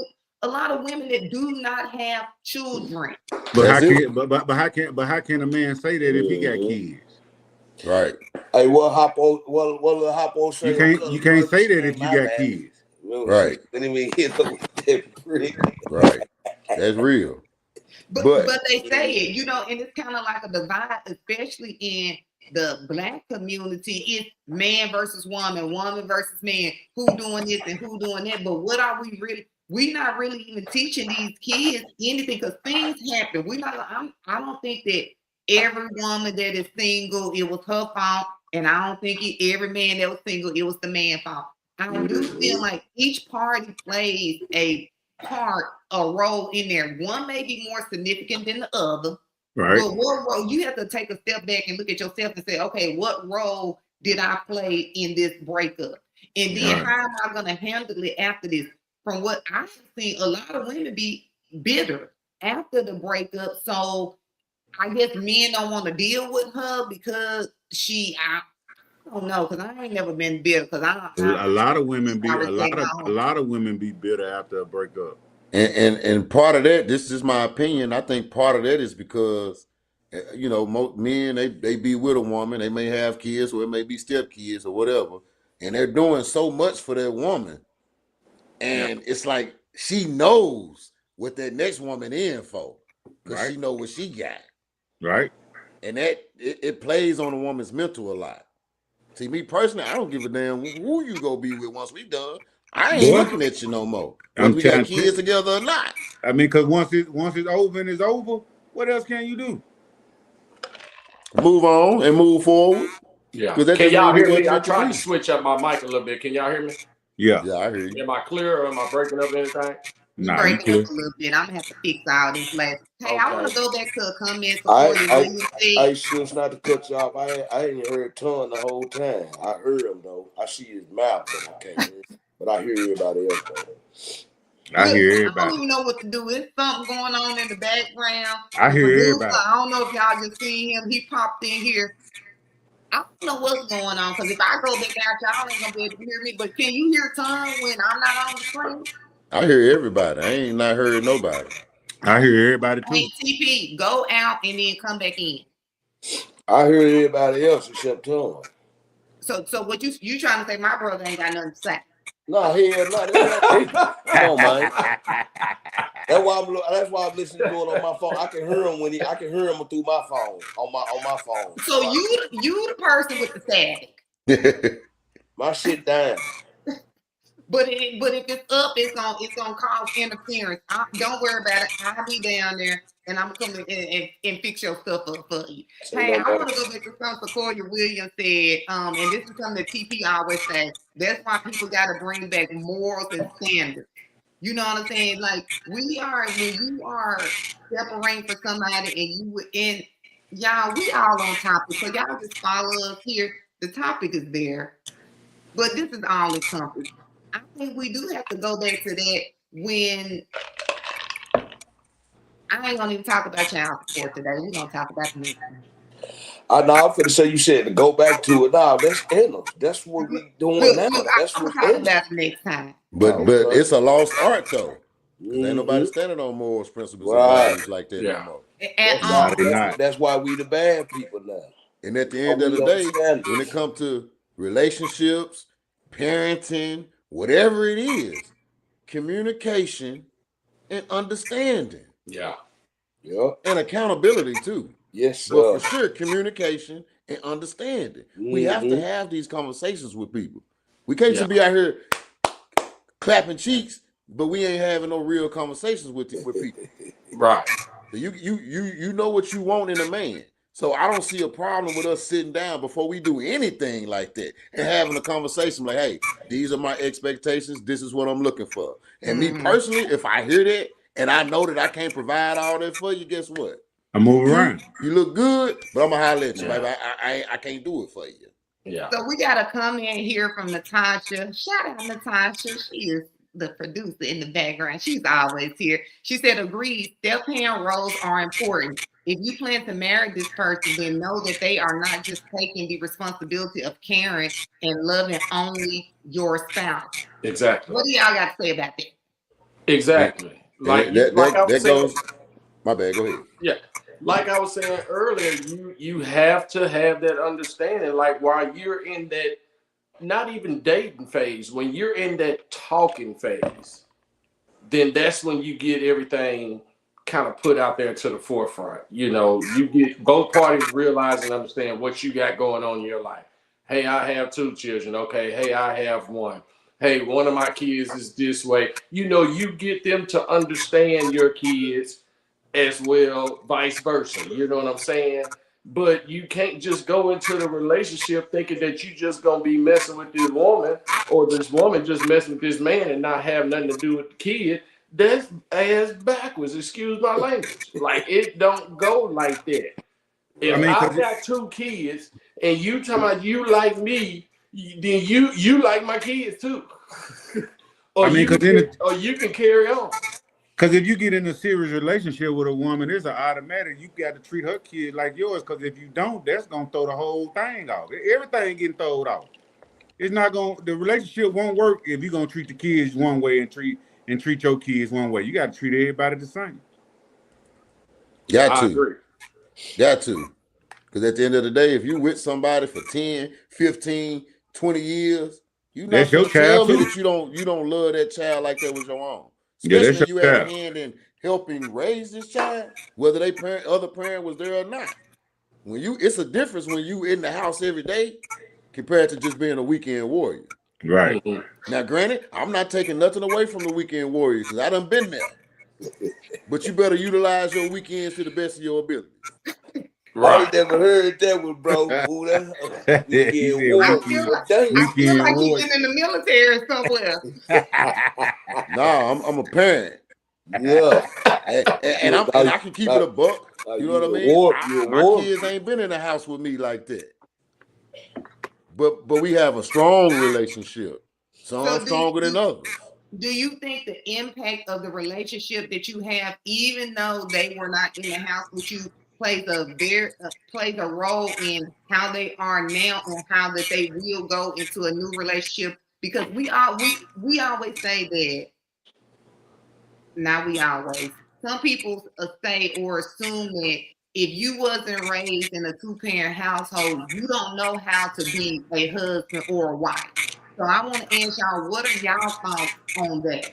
a lot of women that do not have children. But how can a man say that if he got kids? Right. Hey, what Hoppo say? You can't say that if you got kids. Right. Right. That's real. But they say it, and it's kind of like a divide, especially in the Black community. It's man versus woman, woman versus man, who doing this and who doing that. But what are we really? We're not really even teaching these kids anything because things happen. I don't think that every woman that is single, it was her fault. And I don't think every man that was single, it was the man's fault. I do feel like each party plays a role in there. One may be more significant than the other. Right. But what role? You have to take a step back and look at yourself and say, okay, what role did I play in this breakup? And then how am I going to handle it after this? From what I've seen, a lot of women be bitter after the breakup. So I guess men don't want to deal with her because I don't know, because I ain't never been bitter. Because a lot of women be bitter after a breakup. And part of that, this is my opinion. I think part of that is because most men they be with a woman, they may have kids or it may be step kids or whatever, and they're doing so much for that woman. And it's like she knows what that next woman in for because she know what she got. Right. And that it plays on a woman's mental a lot. See, me personally, I don't give a damn who you go be with once we done. I ain't looking at you no more. Whether we got kids together or not. I mean, because once it's over and it's over, what else can you do? Move on and move forward. Yeah. Because Can y'all hear me? I tried to switch up my mic a little bit. Can y'all hear me? Yeah. Yeah, I hear you. Am I clear or am I breaking up anything? You breaking up a little bit. I'm gonna have to fix all this last. Hey, I want to go back to a comment before you I should not to cut you off. I ain't heard Ton the whole time. I heard him though. I see his mouth, but I can't hear him. But I hear everybody else though. I hear everybody. I don't even know what to do. It's something going on in the background. I hear everybody. I don't know if y'all just seen him. He popped in here. I don't know what's going on because if I go back out, y'all ain't gonna be able to hear me. But can you hear Tom when I'm not on the screen? I hear everybody. I ain't not heard nobody. I hear everybody too. Hey, TP, go out and then come back in. I hear everybody else except Tom. So what you trying to say? My brother ain't got nothing to say. No, hell no. Come on, man. That's why I'm listening to it on my phone. I can hear him I can hear him through my phone on my phone. So you the person with the static. My shit down. But if it's up, it's gonna cause interference. Don't worry about it. I'll be down there and I'm gonna come and fix your stuff up for you. Hey, I want to go back to something Sequoia Williams said, and this is something that TP always says. That's why people got to bring back morals and standards. You know what I'm saying? Like when you are separating for somebody and y'all, we all on topic. So y'all just follow us here. The topic is there, but this is all encompassing. I think we do have to go back to that when I ain't gonna even talk about child support today. We're gonna talk about the next one. I'm going to say you said to go back to it. No, that's in us. That's what we doing now. That's what we're talking about next time. But it's a lost art though. Ain't nobody standing on morals, principles, and values like that no more. That's why we the bad people now. And at the end of the day, when it comes to relationships, parenting, whatever it is, communication and understanding. Yeah. And accountability too. Yes, sir. But for sure, communication and understanding. We have to have these conversations with people. We can't just be out here clapping cheeks, but we ain't having no real conversations with people. Right. So you know what you want in a man. So I don't see a problem with us sitting down before we do anything like that and having a conversation like, hey, these are my expectations. This is what I'm looking for. And me personally, if I hear that and I know that I can't provide all that for you, guess what? I move around. You look good, but I'm gonna holler at you, baby. I can't do it for you. Yeah. So we got a comment here from Natasha. Shout out Natasha. She is the producer in the background. She's always here. She said, agreed, step-parent roles are important. If you plan to marry this person, then know that they are not just taking the responsibility of caring and loving only your spouse. Exactly. What do y'all got to say about that? Exactly. Like that goes. My bad. Go ahead. Yeah. Like I was saying earlier, you have to have that understanding. Like while you're in that, not even dating phase, when you're in that talking phase, then that's when you get everything kind of put out there to the forefront. You know, you get both parties realize and understand what you got going on in your life. Hey, I have 2 children. Okay. Hey, I have 1. Hey, one of my kids is this way. You know, you get them to understand your kids as well, vice versa. You know what I'm saying? But you can't just go into the relationship thinking that you just gonna be messing with this woman or this woman just messing with this man and not have nothing to do with the kid. That's ass backwards. Excuse my language. Like it don't go like that. If I got 2 kids and you talking about you like me, then you like my kids too. or you can carry on. Because if you get in a serious relationship with a woman, it's an automatic. You got to treat her kid like yours. Because if you don't, that's gonna throw the whole thing off. Everything getting thrown off. It's not gonna. The relationship won't work if you're gonna treat the kids one way and treat your kids one way. You got to treat everybody the same. Got to. Because at the end of the day, if you with somebody for 10, 15, 20 years, you not gonna tell me that you don't love that child like that was your own. Especially when you have a hand in helping raise this child, whether other parent was there or not. It's a difference when you in the house every day compared to just being a weekend warrior. Right. Now, granted, I'm not taking nothing away from the weekend warriors because I done been there. But you better utilize your weekends to the best of your ability. I ain't never heard that one, bro. Weekend I feel like he's been in the military somewhere. No, I'm a parent. Yeah, and I can keep it a buck. You know what I mean? My kids ain't been in the house with me like that. But we have a strong relationship. Some stronger than others. Do you think the impact of the relationship that you have, even though they were not in the house with you, plays a role in how they are now and how that they will go into a new relationship? Because we always say that. Some people say or assume that if you wasn't raised in a two-parent household, you don't know how to be a husband or a wife. So I want to ask y'all, what are y'all thoughts on that?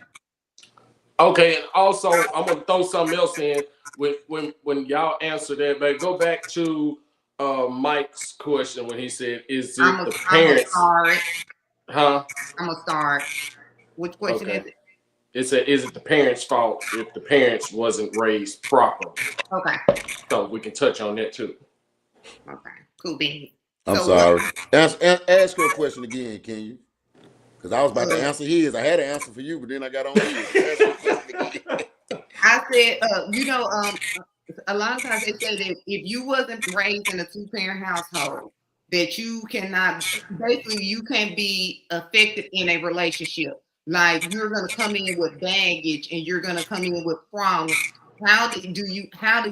Okay, and also I'm gonna throw something else in when y'all answer that, but go back to Mike's question when he said, "Is it the parents?" I'm gonna start. Which question is it? Is it the parents' fault if the parents wasn't raised properly? Okay. So we can touch on that too. Okay. Cool beans. I'm sorry. Ask your question again, can you? Because I was about to answer his. I had an answer for you, but then I got on his. I said, a lot of times they say that if you wasn't raised in a two-parent household, that you cannot, basically you can't be effective in a relationship. Like you're gonna come in with baggage and you're gonna come in with problems. How do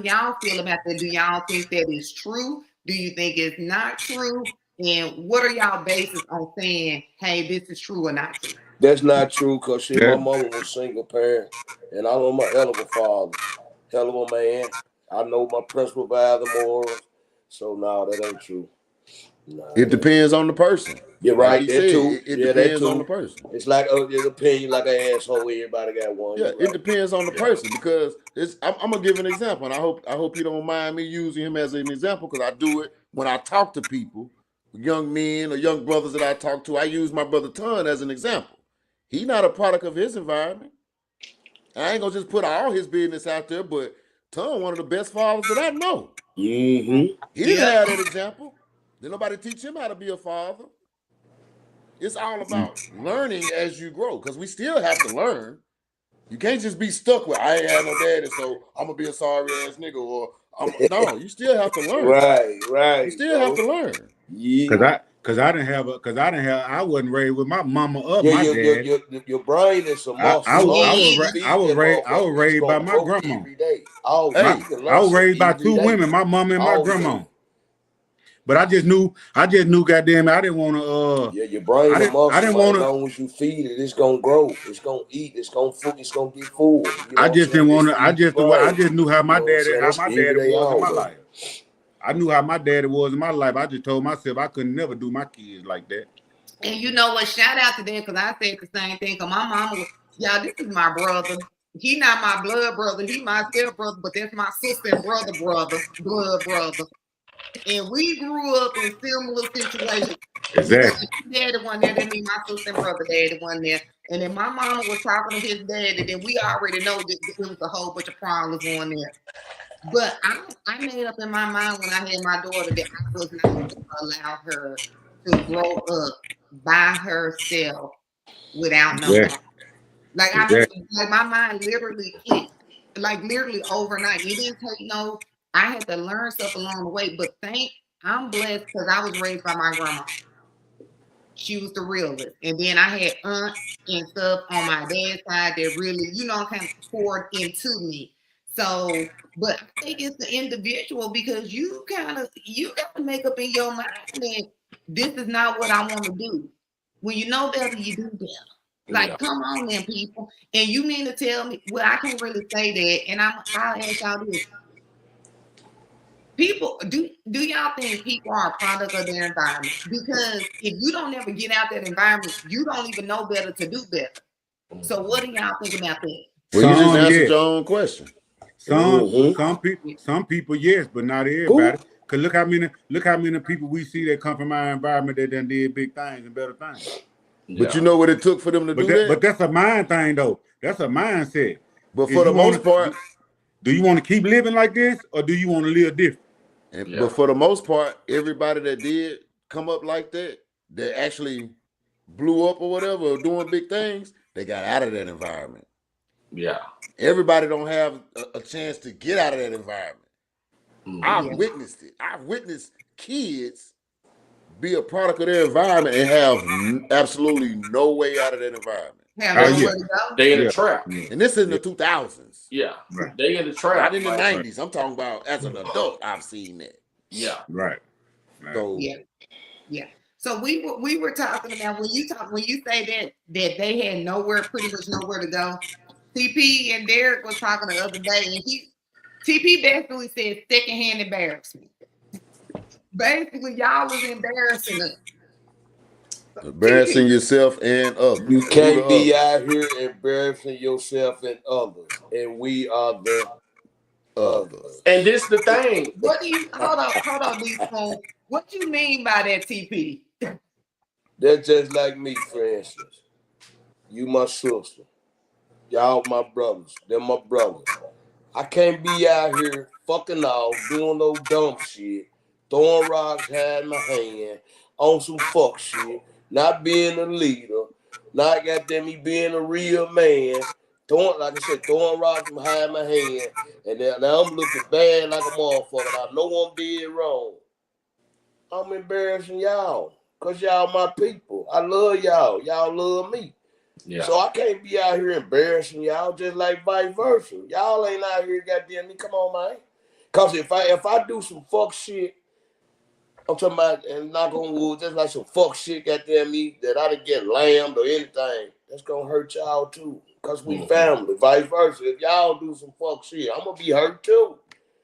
y'all feel about that? Do y'all think that is true? Do you think it's not true? And what are y'all basis on saying, hey, this is true or not true? That's not true, because my mother was single parent, and I know my hell of a father, hell of a man. I know my principal value morals. So no, that ain't true. No, it depends on the person. You're right. That too. It depends on the person. It's like an opinion, like an asshole. Everybody got one. Yeah, it depends on the person, because I'm gonna give an example, and I hope you don't mind me using him as an example, because I do it when I talk to people, young men or young brothers that I talk to. I use my brother Ton as an example. He's not a product of his environment. I ain't gonna just put all his business out there, but Ton, one of the best fathers that I know. Mm-hmm. He didn't have that example. Did nobody teach him how to be a father? It's all about learning as you grow, because we still have to learn. You can't just be stuck with, I ain't had no daddy, so I'm gonna be a sorry ass nigga, or no, you still have to learn. Right. You still have to learn. Yeah. I wasn't raised with my mama or my dad. Your brain is a muscle. I was raised by my grandma. I was raised by two women, my mama and my grandma. But I just knew, goddamn it, I didn't want to. Your brain is a muscle. I didn't want to. As long as you feed it, it's gonna grow. It's gonna eat. It's gonna get full. I just didn't want to. I just knew how my daddy was in my life. I knew how my daddy was in my life. I just told myself I could never do my kids like that. And you know what? Shout out to them, because I said the same thing. Because my mama was, y'all, this is my brother. He not my blood brother. He my step brother, but that's my sister and blood brother. And we grew up in similar situations. Exactly. Daddy one there, that means my sister and brother daddy one there. And then my mama was talking to his daddy, then we already know that there was a whole bunch of problems on there. But I made up in my mind when I had my daughter that I was not going to allow her to grow up by herself without no help. Like my mind literally hit, like literally overnight. It didn't take no. I had to learn stuff along the way, but I'm blessed because I was raised by my grandma. She was the realest. And then I had aunts and stuff on my dad's side that really, kind of poured into me. So, but I think it's the individual, because you got to make up in your mind that this is not what I want to do. When you know better, you do better. Like, come on then, people. And you mean to tell me, well, I can't really say that. And I'll ask y'all this. People, do y'all think people are a product of their environment? Because if you don't ever get out that environment, you don't even know better to do better. So what do y'all think about that? Well, you just answered your own question. Some people, yes, but not everybody. Cause look how many people we see that come from our environment that done did big things and better things. But you know what it took for them to do that? But that's a mind thing, though. That's a mindset. But for the most part, do you want to keep living like this, or do you want to live different? But for the most part, everybody that did come up like that actually blew up or whatever, or doing big things, they got out of that environment. Yeah. Everybody don't have a chance to get out of that environment. I've Yeah. witnessed it. I've witnessed kids be a product of their environment and have absolutely no way out of that environment. They in the trap. And this is in the 2000s. Yeah. Right. They in the trap. Not in the 90s. I'm talking about as an adult, I've seen that. Yeah. Right. So Yeah. So we were talking about when you say that they had pretty much nowhere to go. TP and Derek was talking the other day, and TP basically said secondhand embarrassment. Basically, y'all was embarrassing us. Embarrassing yourself and others. You can't be out here embarrassing yourself and others, and we are the others. And this the thing. What do you hold on, Lee? What do you mean by that, TP? That's just like me, for instance. You my sister. Y'all my brothers. They're my brothers. I can't be out here fucking off, doing no dumb shit, throwing rocks, hiding my hand, on some fuck shit, not being a leader, not goddamn me being a real man, throwing rocks behind my hand, and then now I'm looking bad like a motherfucker. I know I'm dead wrong. I'm embarrassing y'all, cause y'all my people. I love y'all. Y'all love me. Yeah. So I can't be out here embarrassing y'all, just like vice versa. Y'all ain't out here goddamn me. Come on, man. Cause if I do some fuck shit, I'm talking about, and knock on wood, just like some fuck shit goddamn me that I didn't get lammed or anything, that's gonna hurt y'all too. Cause we family, vice versa. If y'all do some fuck shit, I'm gonna be hurt too.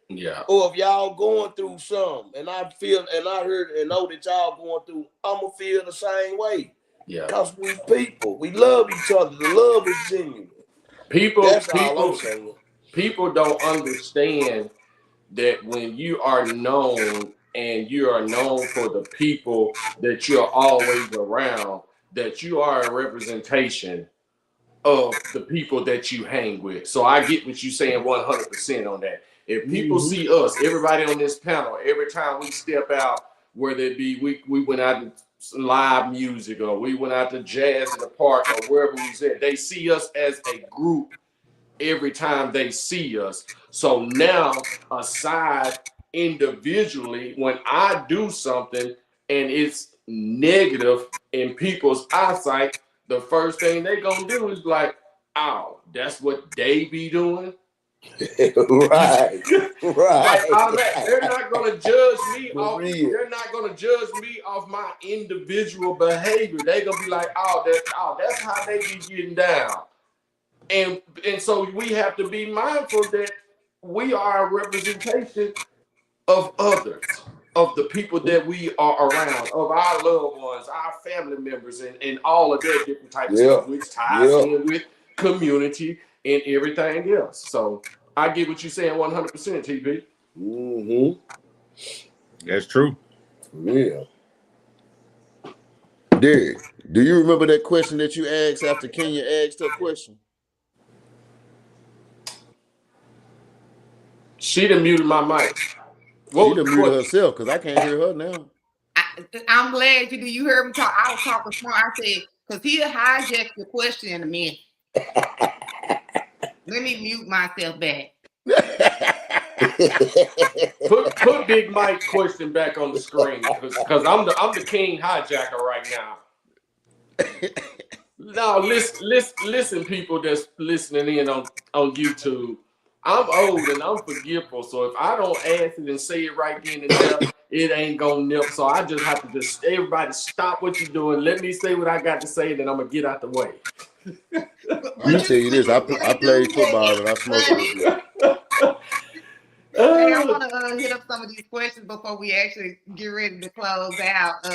Yeah. Or if y'all going through something, and I heard and know that y'all going through, I'm gonna feel the same way. Yeah. Because we people. We love each other. The love is genuine. People don't understand that when you are known and you are known for the people that you're always around, that you are a representation of the people that you hang with. So I get what you're saying 100% on that. If people see us, everybody on this panel, every time we step out, whether it be we went out and live music or we went out to jazz in the park or wherever we was at, they see us as a group every time they see us. So now, aside individually, when I do something and it's negative in people's eyesight, the first thing they gonna do is like, oh, that's what they be doing. Right. Like, they're not gonna judge me off. They're not gonna judge me off my individual behavior. They're gonna be like, that's how they be getting down. And so we have to be mindful that we are a representation of others, of the people that we are around, of our loved ones, our family members, and all of their different types of stuff, which ties in with community and everything else. So I get what you're saying 100%, TP. That's true. Yeah. Derek, do you remember that question that you asked after Kenya asked her question? She done muted my mic. She done muted herself because I can't hear her now. I'm glad you heard me talk. I was talking smart. I said, because he'll hijack the question in a minute. Let me mute myself back. put Big Mike's question back on the screen because I'm the king hijacker right now. Now listen, people that's listening in on YouTube. I'm old and I'm forgetful, so if I don't ask it and say it right then and there, it ain't gonna nip. So I just have to everybody stop what you're doing. Let me say what I got to say, then I'm gonna get out the way. Let me tell you this: I played football and I smoked weed. Hey, I want to hit up some of these questions before we actually get ready to close out.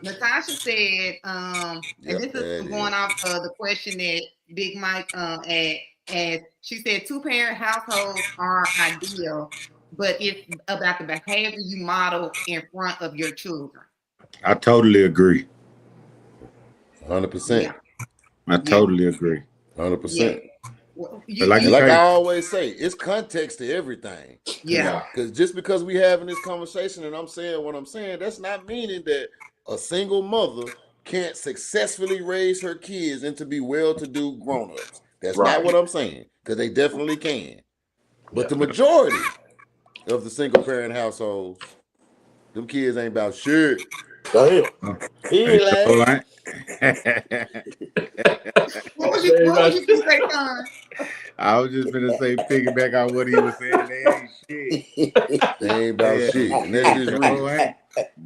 Natasha said, and this is going off the question that Big Mike asked. She said, 2-parent households are ideal, but it's about the behavior you model in front of your children. I totally agree. 100%. I totally agree. 100%. Like I always say, it's context to everything. Yeah. Because just because we having this conversation and I'm saying what I'm saying, that's not meaning that a single mother can't successfully raise her kids into be well-to-do grown-ups. That's not what I'm saying, because they definitely can. But the majority of the single-parent households, them kids ain't about shit. Go ahead. What was you say, Con? I was just gonna say, piggyback on what he was saying. They ain't shit. They ain't about shit. And that's just real.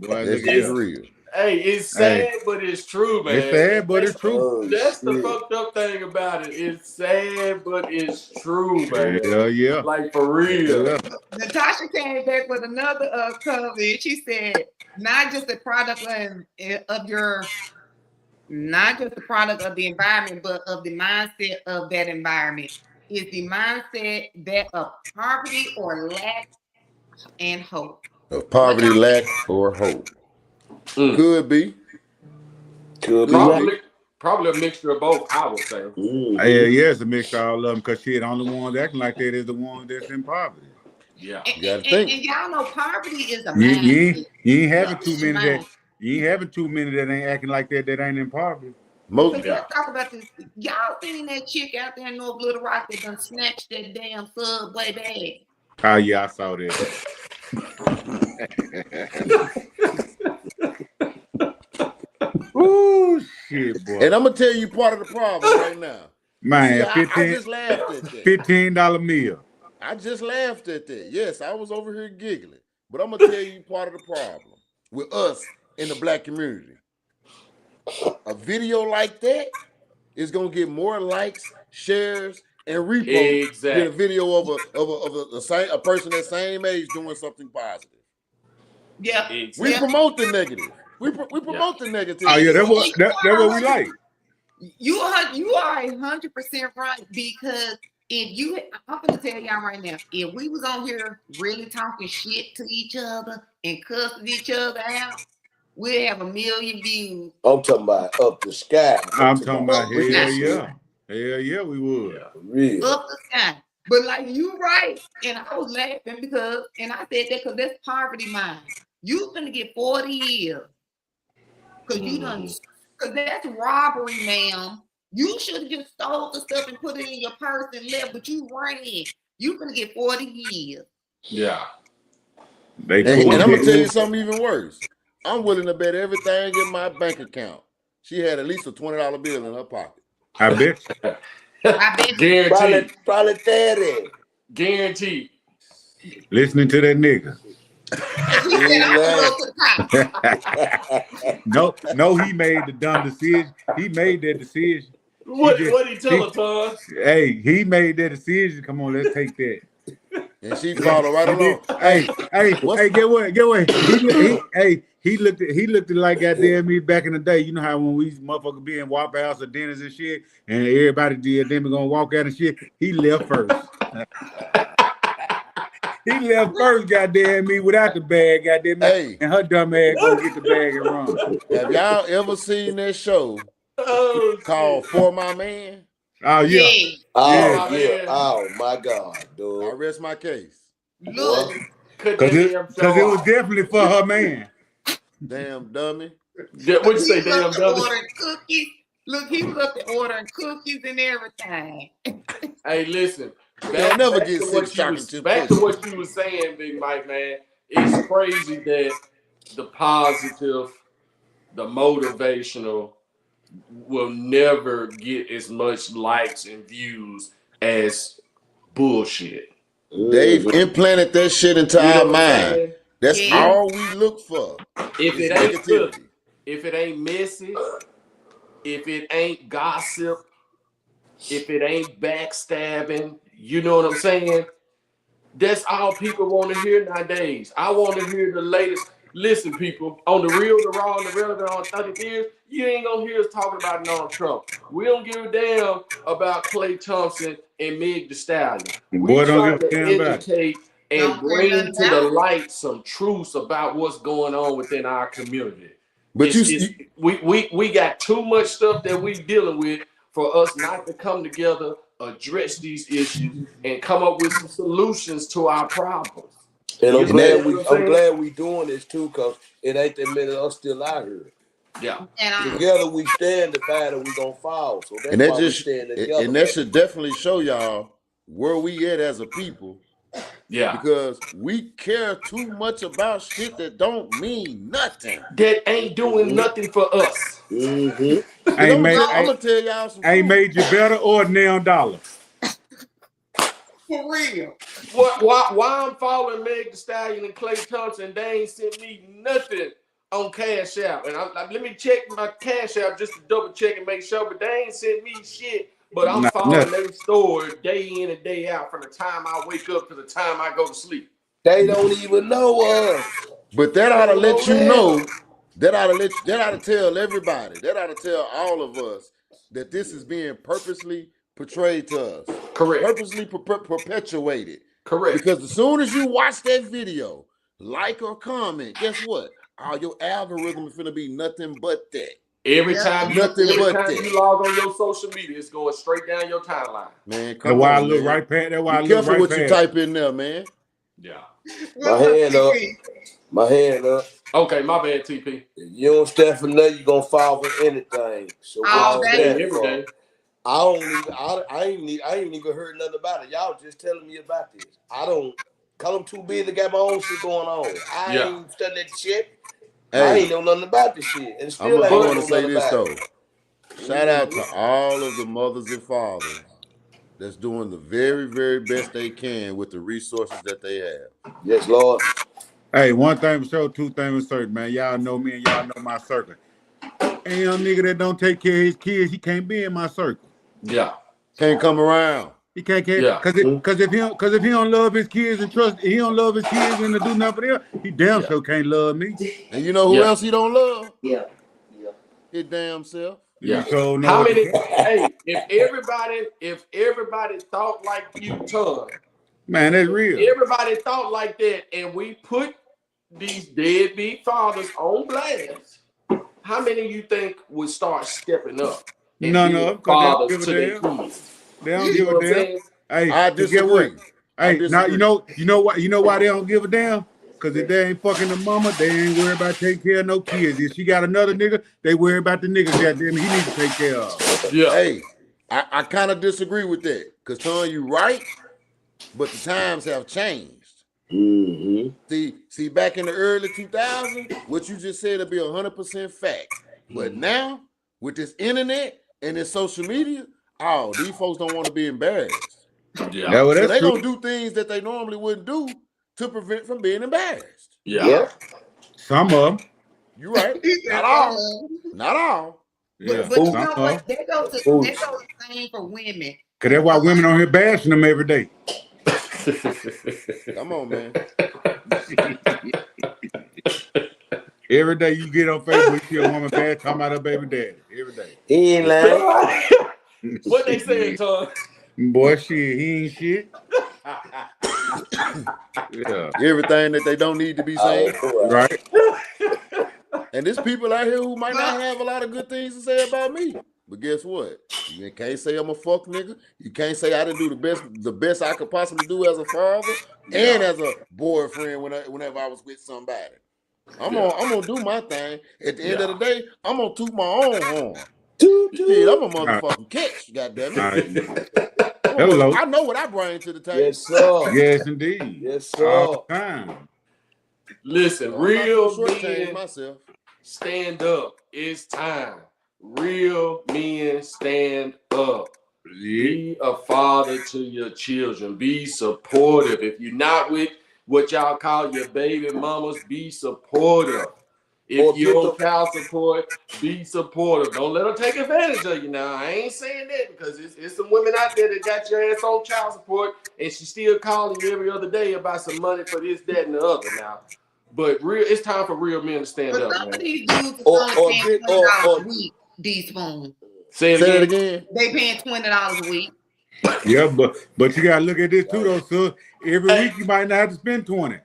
That's just real. Hey, it's sad, but it's true, man. It's sad, but it's true. That's the fucked up thing about it. It's sad, but it's true, man. Yeah. Like, for real. Yeah. Natasha came back with another comment. She said, not just the product of your, not just the product of the environment, but of the mindset of that environment. Is the mindset that of poverty or lack and hope? Of poverty, lack, or hope. Could be. Probably a mixture of both, I would say. Yeah, it's a mixture of all of them, because shit, the only ones acting like that is the ones that's in poverty. Yeah. You gotta think. And y'all know poverty is a mindset. You ain't having too many that you ain't having too many that ain't acting like that ain't in poverty. Let's talk about this. Y'all seen that chick out there in North Little Rock that done snatched that damn Subway bag? Oh yeah, I saw that. Oh shit, boy. And I'm gonna tell you part of the problem right now. Man, I just laughed at that. $15 meal. I just laughed at that. Yes, I was over here giggling. But I'm gonna tell you part of the problem with us in the black community. A video like that is gonna get more likes, shares, and reposts than a video of a person that same age doing something positive. Yeah, we promote the negative. We promote the negative. Oh yeah, that's what we like. You are 100% right, because I'm gonna tell y'all right now, if we was on here really talking shit to each other and cussing each other out, we'd have 1 million views. I'm talking about up the sky. I'm talking about hell yeah, we would. Really? Up the sky. But like you right, and I was laughing because, and I said that because that's poverty mind. You gonna get 40 years because you done, because that's robbery, ma'am. You should have just stole the stuff and put it in your purse and left, but you ran. You gonna get 40 years. Yeah. And I'm gonna tell you something even worse. I'm willing to bet everything in my bank account. She had at least a $20 bill in her pocket. I bet. Guaranteed. Probably 30. Guaranteed. Listening to that nigga. No, he made the dumb decision. He made that decision. What he tell her, Tom? Hey, he made that decision. Come on, let's take that. And she followed right along. Hey, get what? He looked at like goddamn me back in the day. You know how when we motherfuckers be in Waffle House or dinners and shit, and everybody did them gonna walk out and shit. He left first. He left first, goddamn me, without the bag, goddamn me. Hey. And her dumb ass go get the bag and run. Have y'all ever seen that show called For My Man? Oh yeah. Oh my God, dude. I rest my case. Look, because it was definitely for her man. Damn dummy. What you say, damn dummy? Cookies. Look, he was up there ordering cookies and everything. Hey, listen. Back to what you were saying, Big Mike, man. It's crazy that the positive, the motivational will never get as much likes and views as bullshit. They've implanted that shit into our mind. That's all we look for. If it ain't good, if it ain't messy, if it ain't gossip, if it ain't backstabbing, you know what I'm saying? That's all people want to hear nowadays. I want to hear the latest. Listen, people, on the real, the raw, and the relevant on 30 years, you ain't gonna hear us talking about Donald Trump. We don't give a damn about Klay Thompson and Meg Thee Stallion. We try to educate and bring to the light some truths about what's going on within our community. But we got too much stuff that we dealing with for us not to come together address these issues and come up with some solutions to our problems. And I'm glad we doing this too, because it ain't that many of us still out here. Yeah. Together we stand to fight and we gonna fall. So that's why we stand together. And that should definitely show y'all where we at as a people. Yeah. Because we care too much about shit that don't mean nothing. That ain't doing nothing for us. I'm gonna tell y'all some ain't made you better or a damn dollar. For real. Why I'm following Meg Thee Stallion and Klay Thompson, they ain't sent me nothing on Cash App. And let me check my Cash App just to double check and make sure, but they ain't sent me shit. But I'm following their story day in and day out from the time I wake up to the time I go to sleep. They don't even know us. But that ought to let you know, that ought to tell everybody, that ought to tell all of us that this is being purposely portrayed to us. Correct. Purposely perpetuated. Correct. Because as soon as you watch that video, like or comment, guess what? All your algorithm is going to be nothing but that. Every time you log on your social media, it's going straight down your timeline. Man, come on, I look man. Right past that. Why be careful what you type in there, man. Yeah. My hand up. Okay, my bad, TP. If you don't stand for nothing, you're gonna fall for anything. So every day. I ain't even heard nothing about it. Y'all just telling me about this. I don't call them too busy, got my own shit going on. I ain't studying that shit. Hey, I ain't know nothing about this shit. And still I'm going to say this though. Shout out to all of the mothers and fathers that's doing the very, very best they can with the resources that they have. Yes, Lord. Hey, one thing for sure, two things for certain, man. Y'all know me and y'all know my circle. Any young nigga that don't take care of his kids, he can't be in my circle. Yeah. Can't come around. He can't care. Yeah. Cause if he don't love his kids and trust, he don't love his kids and to do nothing for them, he damn sure can't love me. And you know who else he don't love? His damn self. Yeah. So how many? Hey, if everybody thought like you, Ton, man, that's real. Everybody thought like that, and we put these deadbeat fathers on blast. How many of you think would start stepping up? No, fathers to their kids. They don't give a damn. Hey, I disagree. Hey, now you know why they don't give a damn? Because if they ain't fucking the mama, they ain't worried about taking care of no kids. If she got another nigga, they worry about the niggas that he needs to take care of. Yeah. Hey, I kind of disagree with that. Because Ton, you right, but the times have changed. Mm-hmm. See, back in the early 2000s, what you just said will be 100% fact. But now, with this internet and this social media, these folks don't want to be embarrassed. Yeah. So they're going to do things that they normally wouldn't do to prevent from being embarrassed. Yeah. Some of them. You're right. Not all. Not all. Yeah. But you know what? They go the same for women. Because that's why women on here bashing them every day. Come on, man. Every day you get on Facebook, you see a woman bad talking about her baby daddy. Every day. He ain't lying. What they saying, Ton? Boy, shit, he ain't shit. Yeah. Everything that they don't need to be saying. Right. And there's people out here who might not have a lot of good things to say about me. But guess what? You can't say I'm a fuck nigga. You can't say I didn't do the best I could possibly do as a father and as a boyfriend whenever I was with somebody. I'm gonna do my thing. At the end of the day, I'm gonna toot my own horn. Shit, I'm a motherfucking catch, goddammit. Hello. I know what I bring to the table. Yes, sir. Yes, indeed. Yes, sir. All the time. Listen, real men myself. Stand up. It's time. Real men stand up. Be a father to your children. Be supportive. If you're not with what y'all call your baby mamas, be supportive. If you don't child support, be supportive. Don't let them take advantage of you now. I ain't saying that because it's some women out there that got your ass on child support and she's still calling you every other day about some money for this, that, and the other now. But it's time for real men to stand up, man. These dudes only paying $20 a week, D-Spoon. Say it again. They paying $20 a week. Yeah, but you gotta look at this too, though, sir. Every week you might not have to spend 20.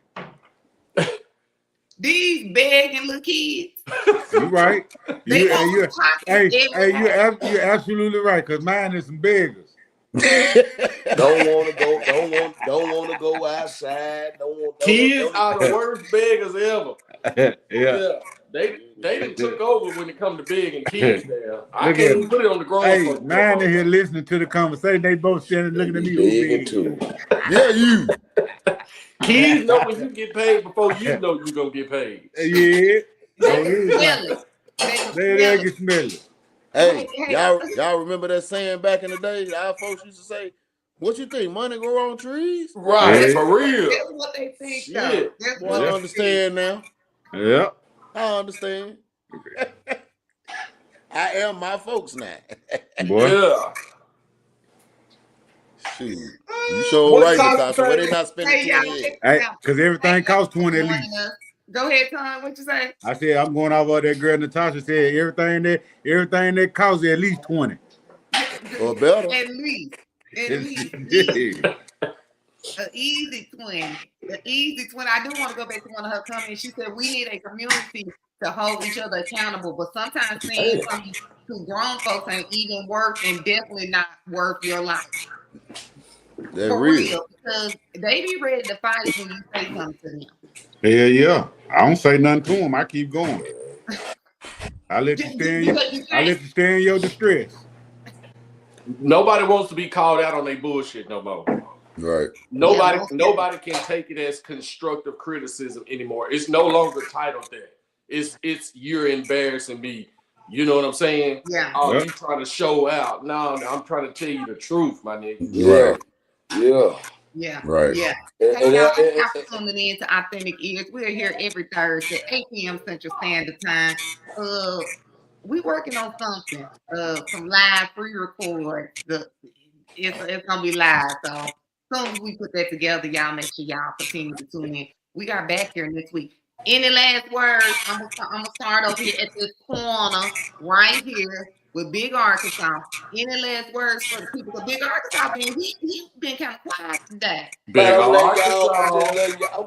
These begging little kids. You're right. You're absolutely right, because mine is some beggars. Don't want to go outside. Kids are the worst beggars ever. Yeah. They done took over when it come to begging kids now. I can't even put it on the ground. Hey, man in here listening to the conversation, they both standing looking at me. Begging too. Yeah, you. Kids know when you get paid before you know you're gonna get paid. Yeah. They can smell it. Hey, y'all remember that saying back in the day? Our folks used to say, "What you think? Money grow on trees?" Right, Yeah. for real. That's what they think. Shit. That's Well, I understand now. Yeah. I understand. I am my folks now. Boy. Yeah. Shoot. You sure What right, time Natasha. Where they you not spending Hey, y'all, 28? Hey, because everything costs 20 at least. Go ahead, Tom. What you say? I said I'm going off what that girl Natasha said. Everything that costs at least 20. Or better. At least. An easy 20. The easy 20. I do want to go back to one of her comments. She said we need a community to hold each other accountable, but sometimes things to grown folks ain't even worth and definitely not worth your life. That's For real. because they be ready to fight when you say something to them. Hell yeah. I don't say nothing to them. I keep going. I let you stay in your distress. Nobody wants to be called out on their bullshit no more. Right. Nobody can take it as constructive criticism anymore. It's no longer titled that. It's you're embarrassing me. You know what I'm saying? Yeah. Oh, you trying to show out. No, I'm trying to tell you the truth, my nigga. Yeah. Yeah. Yeah. Right. Yeah. Hey, y'all, thanks for tuning in to Authentic Ears. We're here every Thursday, 8 p.m. Central Standard Time. We working on something. Some live pre-record. It's gonna be live. So as soon as we put that together, y'all make sure y'all continue to tune in. We got back here next week. Any last words? I'm gonna start over here at this corner right here with Big Arkansas. Any last words for the people? Because Big Arkansas he's been kind of quiet today. I'm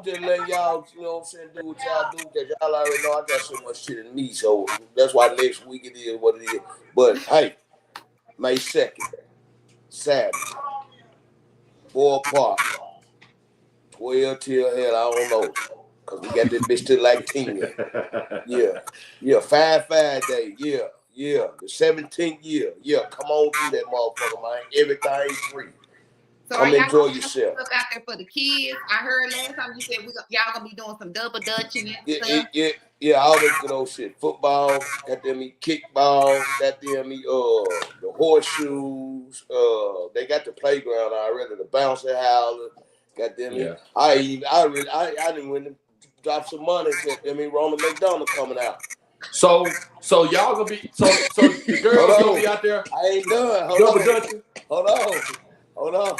just letting y'all, you know what I'm saying, do what y'all do, because y'all already know I got so much shit in me. So that's why next week it is what it is. But hey, May 2nd, Saturday, Ball Park, 12 till hell, I don't know. Because we got this bitch to like 10. Yeah, 5 day. Yeah, the 17th year. Yeah, come on through that motherfucker, man. Everything's free. So come enjoy yourself. Stuff out there for the kids. I heard last time you said y'all gonna be doing some double dutching and stuff. Yeah, all that good old shit. Football, goddamn me, kickball, goddamn me, the horseshoes. They got the playground already, the bouncy house. Goddamn me. I didn't win to drop some money. Goddamn me, Ronald McDonald coming out. So y'all gonna be so the girls gonna be out there. I ain't done. Hold on.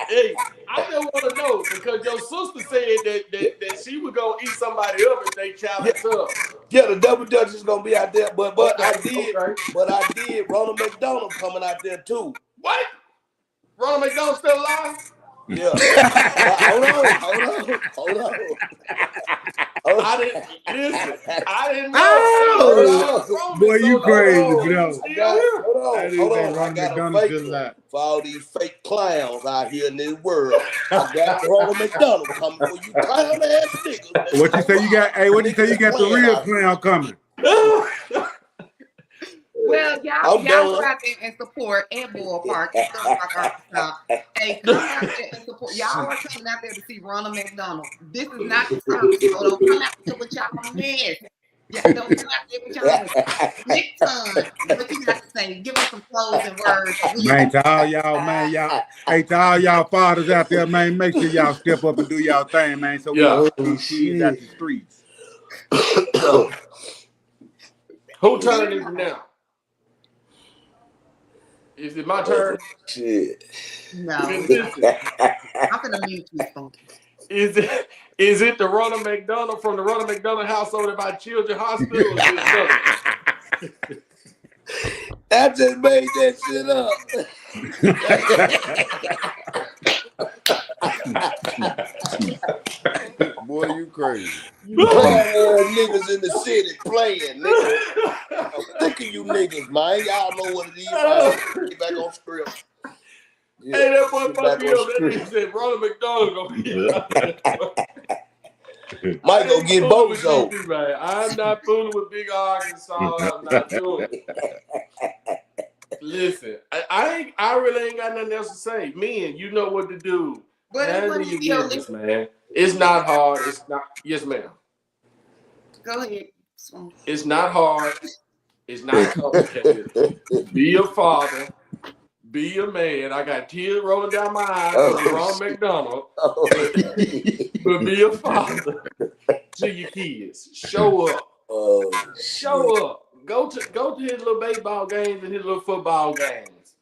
Hey, I just want to know because your sister said that she would go eat somebody up if they challenge her. Yeah, the double dutch is gonna be out there, but I did. Ronald McDonald coming out there too. What? Ronald McDonald still alive? Yeah. Hold on. I didn't know. Boy, you crazy, bro. Hold on. I got a fake for all these fake clowns out here in this world. I got Ronald McDonald coming for you clown ass niggas. What you say you got? Hey, what you say you got the real clown coming? Well, y'all go out there and support at Ball Park. Hey, come out there and support. Y'all are coming out there to see Ronald McDonald. This is not the circus. So don't come out there with y'all mess. Don't come out there with y'all mess. Big Ton, what you got to say? Give us some closing words. Man, to all y'all, man, hey, to all y'all fathers out there, man, make sure y'all step up and do y'all thing, man. So we don't these kids out the streets. Who turn is it now? Is it my turn? Shit. No. I'm gonna mute you, Funky. Is it the Ronald McDonald from the Ronald McDonald household at my children's hospital? Or is it I just made that shit up. Boy, Boy, you crazy. Niggas in the city playing, nigga. I'm sick of you niggas, man. Y'all know what it is, man. Get back on script. Yeah, hey, that boy fucked me up. That nigga said Ronald McDonald gonna be Might go get both though. I'm not fooling with Big Arkansas. I'm not doing it. Listen, I really ain't got nothing else to say. Men, you know what to do. Handle your business, man. It's not hard. It's not. Yes, ma'am. Go ahead. It's not hard. It's not complicated. Be a father. Be a man. I got tears rolling down my eyes from Ronald McDonald. But be a father to your kids. Show up. Show up. Go to his little baseball games and his little football games.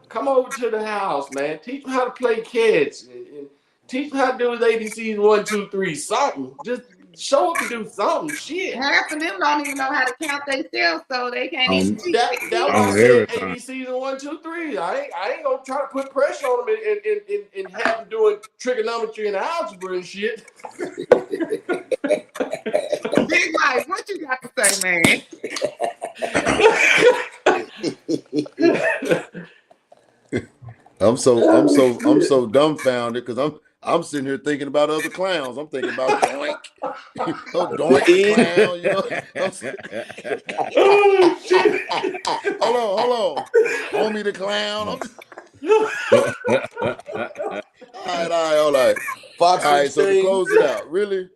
Come over to the house, man. Teach him how to play catch. And teach him how to do his ABCs 1, 2, 3. Something. Just show up and do something. Shit. Half of them don't even know how to count themselves, so they can't even teach that was I said ABCs and 1, 2, 3. I ain't gonna try to put pressure on them and have them doing trigonometry and algebra and shit. Big Mike, what you got to say, man? I'm so dumbfounded because I'm sitting here thinking about other clowns. I'm thinking about Doink. Doink clown, you know. Hold on. Homie the clown. All right. Fox, all right, so to close it out, really,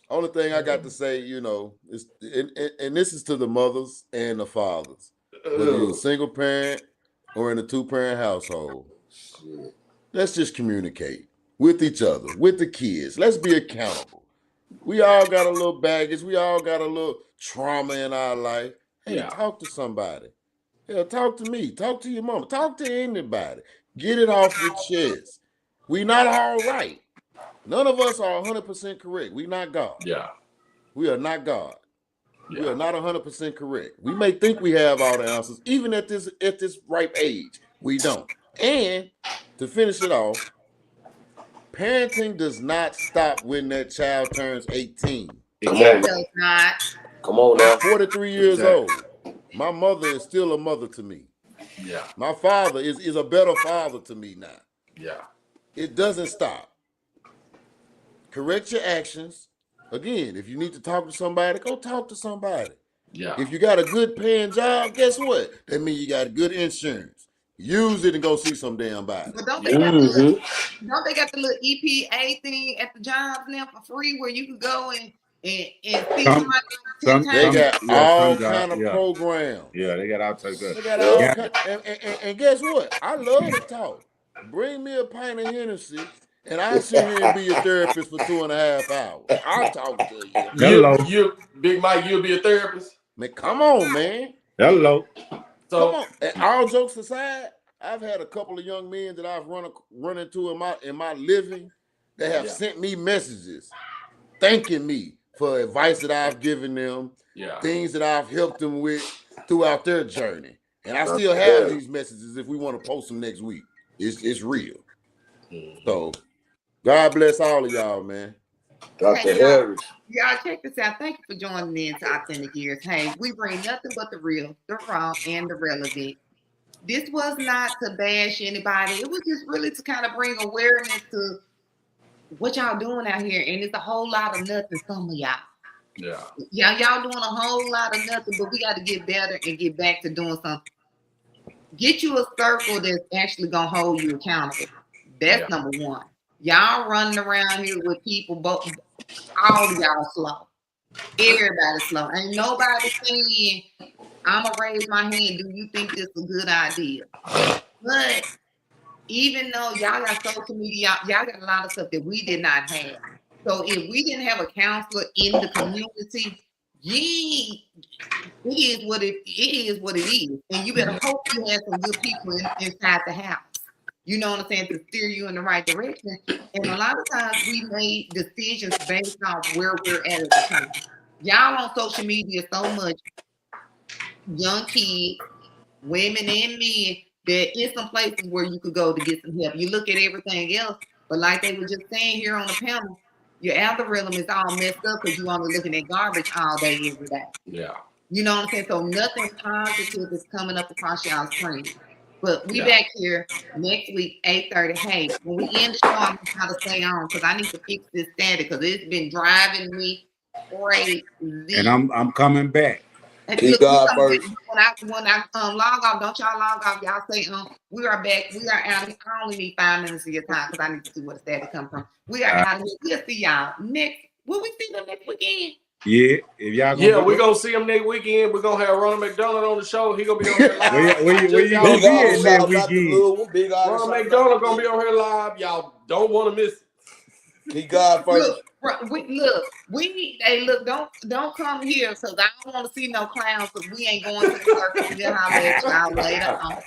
only thing I got to say, you know, is and this is to the mothers and the fathers, whether you're a single parent or in a 2-parent household. Let's just communicate with each other, with the kids. Let's be accountable. We all got a little baggage. We all got a little trauma in our life. Hey, talk to somebody. Yeah, talk to me. Talk to your mama. Talk to anybody. Get it off your chest. We not all right. None of us are 100% correct. We not God. Yeah. We are not God. Yeah. We are not 100% correct. We may think we have all the answers, even at this ripe age. We don't. And to finish it off, parenting does not stop when that child turns 18. It does not. Come on now. I'm 43 years old. My mother is still a mother to me. Yeah. My father is a better father to me now. Yeah. It doesn't stop. Correct your actions. Again, if you need to talk to somebody, go talk to somebody. Yeah. If you got a good paying job, guess what? That means you got good insurance. Use it and go see some damn body. But don't they got the little EPA thing at the jobs now for free where you can go and see somebody 10 times? They got all kind of programs. Yeah, they got all types of. They got all and guess what? I love to talk. Bring me a pint of Hennessy, and I'll sit here and be your therapist for 2.5 hours. I'll talk to you. Hello. You Big Mike, you'll be a therapist? Man, come on, man. Hello. So, come on. And all jokes aside, I've had a couple of young men that I've run into in my living that have sent me messages thanking me for advice that I've given them, things that I've helped them with throughout their journey. And I still have these messages if we want to post them next week. It's real. So God bless all of y'all, man. Dr. Harris. Y'all check this out. Thank you for joining in to Authentic Ears. Hey, we bring nothing but the real, the raw, and the relevant. This was not to bash anybody. It was just really to kind of bring awareness to what y'all doing out here. And it's a whole lot of nothing, some of y'all. Yeah. Y'all doing a whole lot of nothing, but we got to get better and get back to doing something. Get you a circle that's actually going to hold you accountable. That's number one. Y'all running around here with people, all of y'all slow. Everybody slow. Ain't nobody saying, I'm going to raise my hand. Do you think this is a good idea? But even though y'all got social media, y'all got a lot of stuff that we did not have. So if we didn't have a counselor in the community, it is what it is. And you better hope you have some good people inside the house. You know what I'm saying? To steer you in the right direction. And a lot of times we made decisions based off where we're at the time. Y'all on social media so much, young kids, women and men, there is some places where you could go to get some help. You look at everything else, but like they were just saying here on the panel, Your algorithm is all messed up because you only looking at garbage all day, every day. Yeah. You know what I'm saying? So nothing positive is coming up across y'all's screen. But we back here next week, 8:30. Hey, when we end the show, I'm gonna try to stay on because I need to fix this static because it's been driving me crazy. And I'm coming back. And Keep look, God first. when I log off, don't y'all log off. Y'all say, we are back. We are out. I only need 5 minutes of your time because I need to see where the static come from. We are out of here. We'll see y'all next. Will we see them next weekend? Yeah, if y'all we're gonna see him next weekend. We're gonna have Ronald McDonald on the show. He gonna be on here live. where you gonna be at next weekend? Ronald McDonald gonna be on here live. Y'all don't want to miss it. Keep God first. Don't come here because I don't want to see no clowns because we ain't going to the circus. We'll holler at y'all later on.